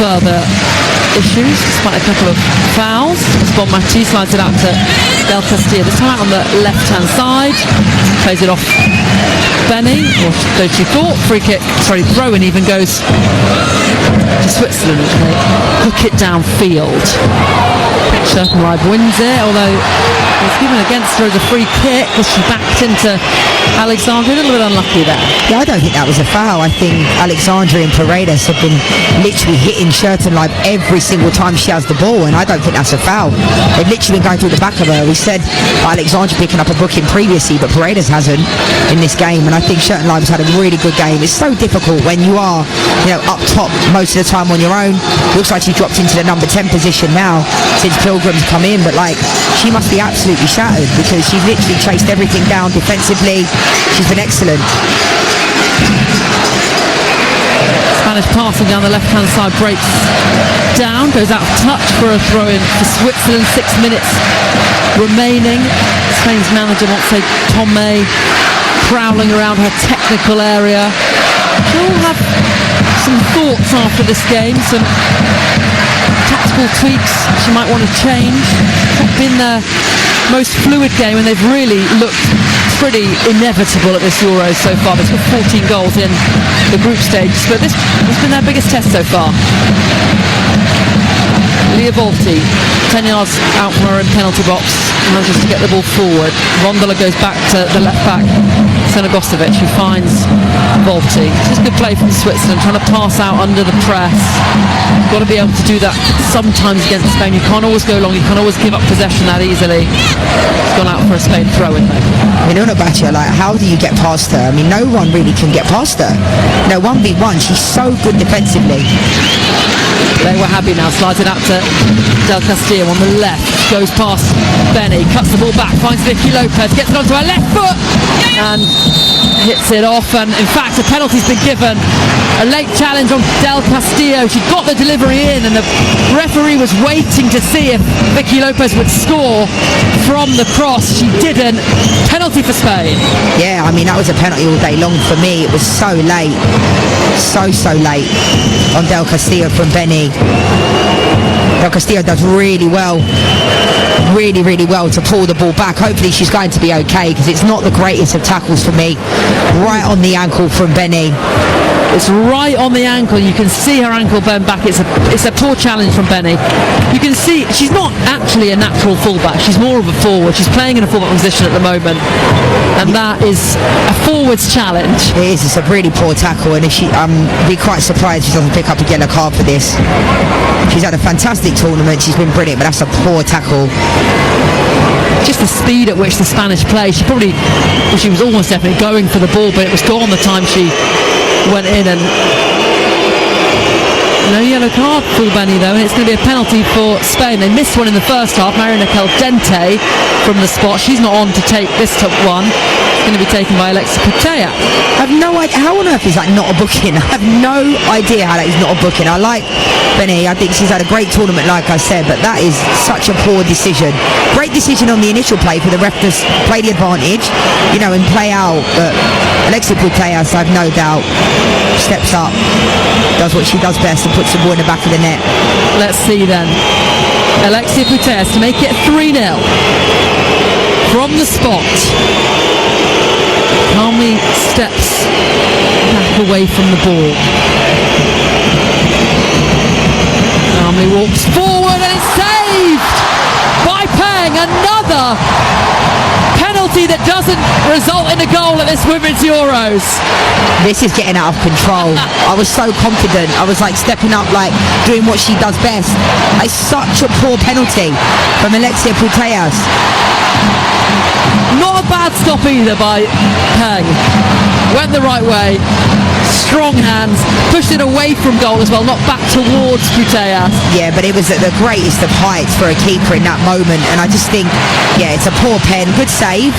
further issues despite a couple of fouls. Bonmatí slides it out to Del Castillo, this time out on the left-hand side. Plays it off Benny, or so she thought. Throw-in even goes to Switzerland. They hook it downfield. Schertenleib wins it, although it's given against her as a free kick because she backed into Alexandria. A little bit unlucky there. Yeah, I don't think that was a foul. I think Alexandria and Paredes have been literally hitting Schertenleib every single time she has the ball, and I don't think that's a foul. They've literally been going through the back of her. We said Alexandria picking up a booking previously, but Paredes hasn't in this game, and I think Schertenleib's had a really good game. It's so difficult when you are, up top most of the time on your own. Looks like she dropped into the number 10 position now since Pilgrim's come in, but she must be absolutely shattered because she's literally chased everything down defensively. She's been excellent. Spanish passing down the left-hand side breaks down, goes out of touch for a throw-in for Switzerland. 6 minutes remaining. Spain's manager, Tomé, prowling around her technical area. She'll have some thoughts after this game, some tactical tweaks she might want to change. It's not been their most fluid game, and they've really looked pretty inevitable at this Euros so far. They've got 14 goals in the group stage, but this has been their biggest test so far. Lia Volti, 10 yards out from her own penalty box, manages to get the ball forward. Rondola goes back to the left back, Senegosevic, who finds Volti. This is good play from Switzerland, trying to pass out under the press. Got to be able to do that sometimes against Spain. You can't always go long, you can't always give up possession that easily. It's gone out for a Spain throw-in though. Batia, how do you get past her? I mean, no one really can get past her. 1v1, she's so good defensively. They were happy now, slides it out to Del Castillo on the left, goes past Benny, cuts the ball back, finds Vicky Lopez, gets it onto her left foot and hits it off, and in fact a penalty's been given. A late challenge on Del Castillo. She got the delivery in and the referee was waiting to see if Vicky Lopez would score from the cross. She didn't. Penalty for Spain. Yeah, I mean, that was a penalty all day long for me. It was so late, so late on Del Castillo from Benny. Del Castillo does really well to pull the ball back. Hopefully she's going to be okay because it's not the greatest of tackles for me. Right on the ankle from Benny. It's right on the ankle. You can see her ankle bend back. It's a poor challenge from Benny. You can see she's not actually a natural fullback. She's more of a forward. She's playing in a fullback position at the moment, and that is a forward's challenge. It is. It's a really poor tackle, and if be quite surprised if she doesn't pick up a yellow card for this. She's had a fantastic tournament. She's been brilliant, but that's a poor tackle. Just the speed at which the Spanish play. She was almost definitely going for the ball, but it was gone the time she went in, and no yellow card for Benny though, and it's going to be a penalty for Spain. They missed one in the first half. Mariana Caldente from the spot. She's not on to take this top one. It's going to be taken by Alexia Putellas. I have no idea. How on earth is that not a booking? I have no idea how that is not a booking. I like Benny. I think she's had a great tournament, like I said, but that is such a poor decision. Great decision on the initial play for the ref to play the advantage, and play out. But Alexia Putellas, I've no doubt, steps up, does what she does best and puts the ball in the back of the net. Let's see then. Alexia Putellas to make it 3-0 from the spot. Calmly steps back away from the ball. Calmly walks forward and it's saved by Peng. Another penalty that doesn't result in a goal at this Women's Euros. This is getting out of control. I was so confident. I was stepping up, doing what she does best. It's such a poor penalty from Alexia Putellas. Not a bad stop either by Peng. Went the right way. Strong hands. Pushed it away from goal as well, not back towards Putellas. Yeah, but it was at the greatest of heights for a keeper in that moment. And I just think, it's a poor pen. Good save,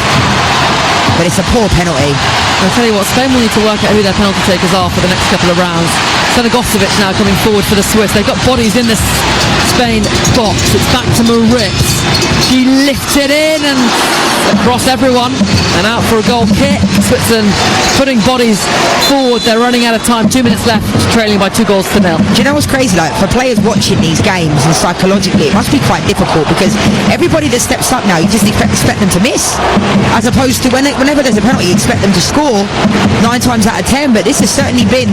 but it's a poor penalty. I'll tell you what, Spain will need to work out who their penalty takers are for the next couple of rounds. Senegosevic now coming forward for the Swiss. They've got bodies in the Spain box. It's back to Maritz. She lifts it in and across everyone and out for a goal kick. Switzerland putting bodies forward. They're running out of time. 2 minutes left, trailing by 2-0. Do you know what's crazy? Like, for players watching these games and psychologically, it must be quite difficult because everybody that steps up now, you just expect them to miss, as opposed to whenever there's a penalty, you expect them to score 9 times out of 10. But this has certainly been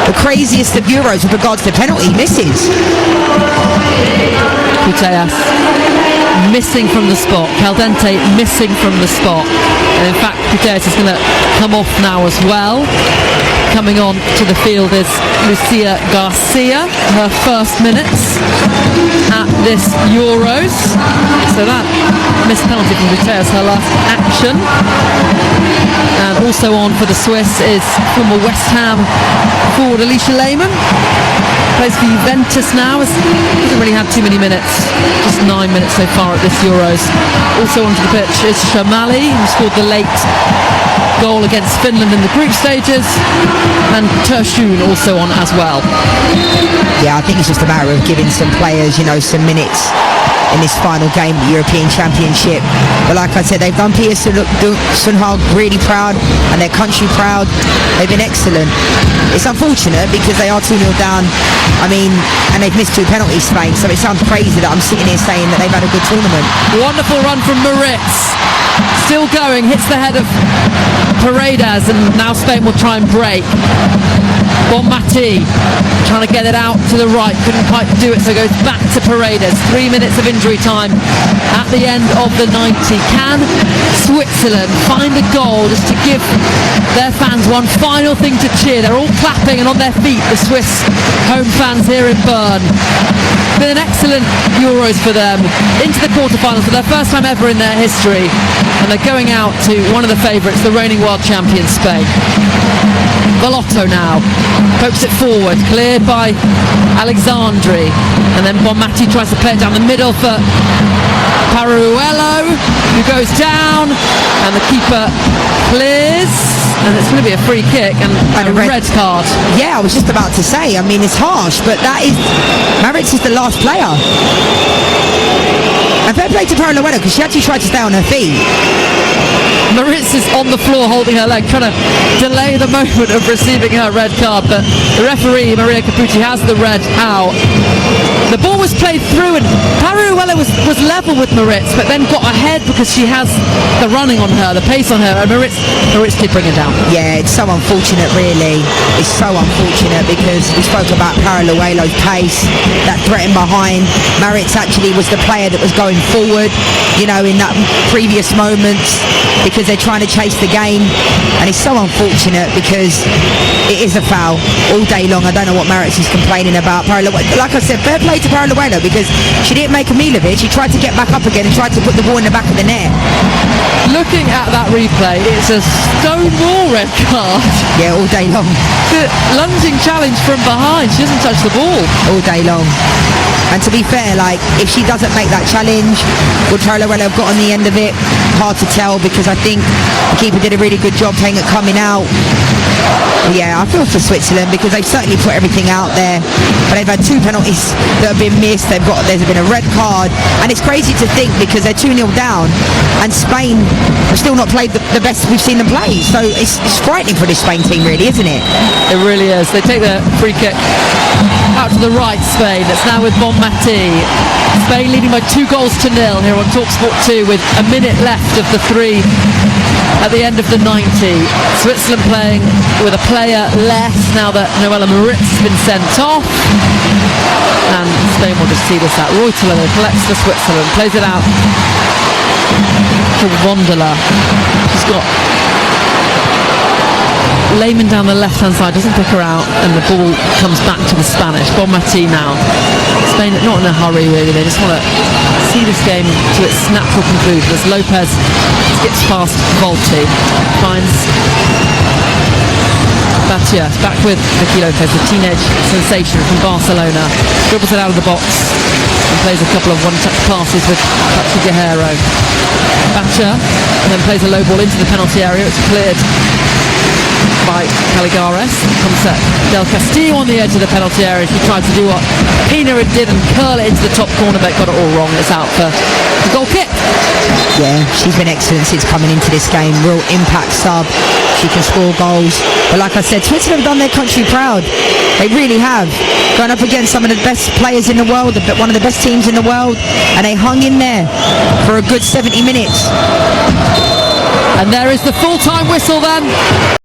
the craziest of Euros with regards to penalty misses. Putellas missing from the spot. Caldente missing from the spot. And in fact, Putellas is going to come off now as well. Coming on to the field is Lucia Garcia, her first minutes at this Euros. So that missed penalty from Putellas, her last action. And also on for the Swiss is former West Ham forward Alicia Lehmann. Plays for Juventus now. Hasn't really had too many minutes. Just 9 minutes so far at this Euros. Also onto the pitch is Shamali, who scored the late goal against Finland in the group stages. And Tershun also on as well. Yeah, I think it's just a matter of giving some players, some minutes in this final game of the European Championship. But like I said, they've done Pia Sundhage really proud and their country proud. They've been excellent. It's unfortunate because they are 2-0 down. And they've missed 2 penalties, Spain, so it sounds crazy that I'm sitting here saying that they've had a good tournament. Wonderful run from Maritz. Still going, hits the head of Paredes, and now Spain will try and break. Bonmati trying to get it out to the right, couldn't quite do it, so goes back to Paredes. 3 minutes of injury time at the end of the 90. Can Switzerland find a goal just to give their fans one final thing to cheer? They're all clapping and on their feet, the Swiss home fans here in Bern. Been an excellent Euros for them, into the quarterfinals for their first time ever in their history, and they're going out to one of the favourites, the reigning world champion Spain. Bellotto now pokes it forward, cleared by Alexandri, and then Bonmati tries to play it down the middle for Paruello, who goes down, and the keeper clears, and it's going to be a free kick and a red card. Yeah, I was just about to say, it's harsh, but Maritz is the last player. And fair play to Paruello because she actually tried to stay on her feet. Maritz is on the floor holding her leg, trying to delay the moment of receiving her red card, but the referee, Maria Capucci, has the red out. The ball was played through and Paruello was level with Maritz, but then got ahead because she has the running on her, the pace on her, and Maritz did bring it down. Yeah, it's so unfortunate, really. It's so unfortunate because we spoke about Paruello's pace, that threat in behind. Maritz actually was the player that was going forward, in that previous moments, because they're trying to chase the game, and it's so unfortunate because it is a foul all day long. I don't know what Maritz is complaining about. Like I said, fair play to Paruello because she didn't make a meal of it. She tried to get back up again and tried to put the ball in the back of the net. Looking at that replay, it's a stonewall red card. Yeah, all day long. The lunging challenge from behind, she doesn't touch the ball. All day long. And to be fair, if she doesn't make that challenge, would Paruello have got on the end of it? Hard to tell because I think the keeper did a really good job playing it coming out. Yeah, I feel for Switzerland because they've certainly put everything out there, but they've had 2 penalties that have been missed. There's been a red card, and it's crazy to think because they're 2-0 down, and Spain have still not played the best we've seen them play. So it's frightening for this Spain team, really, isn't it? It really is. They take the free kick out to the right, Spain. It's now with Bonmati. Spain leading by 2-0 here on TalkSport 2 with a minute left of the 3 at the end of the 90. Switzerland playing with a player less now that Noella Maritz has been sent off, and Spain will just see this out. Reuteler collects for Switzerland, plays it out to Wondela. She's got Lehmann down the left hand side, doesn't pick her out, and the ball comes back to the Spanish. Bonmati now. Spain not in a hurry really, they just want to see this game to its natural conclusion as Lopez skips past Volti, finds Batia, back with Vicky Lopez, the teenage sensation from Barcelona, dribbles it out of the box and plays a couple of one-touch passes with Pachi Guerrero. Batia and then plays a low ball into the penalty area. It's cleared by Caligares. comes Del Castillo on the edge of the penalty area. He tried to do what Pina did and curl it into the top corner, but got it all wrong. It's out for the goal kick. Yeah, she's been excellent since coming into this game. Real impact sub. She can score goals. But like I said, Switzerland have done their country proud. They really have. Going up against some of the best players in the world, one of the best teams in the world, and they hung in there for a good 70 minutes. And there is the full-time whistle then.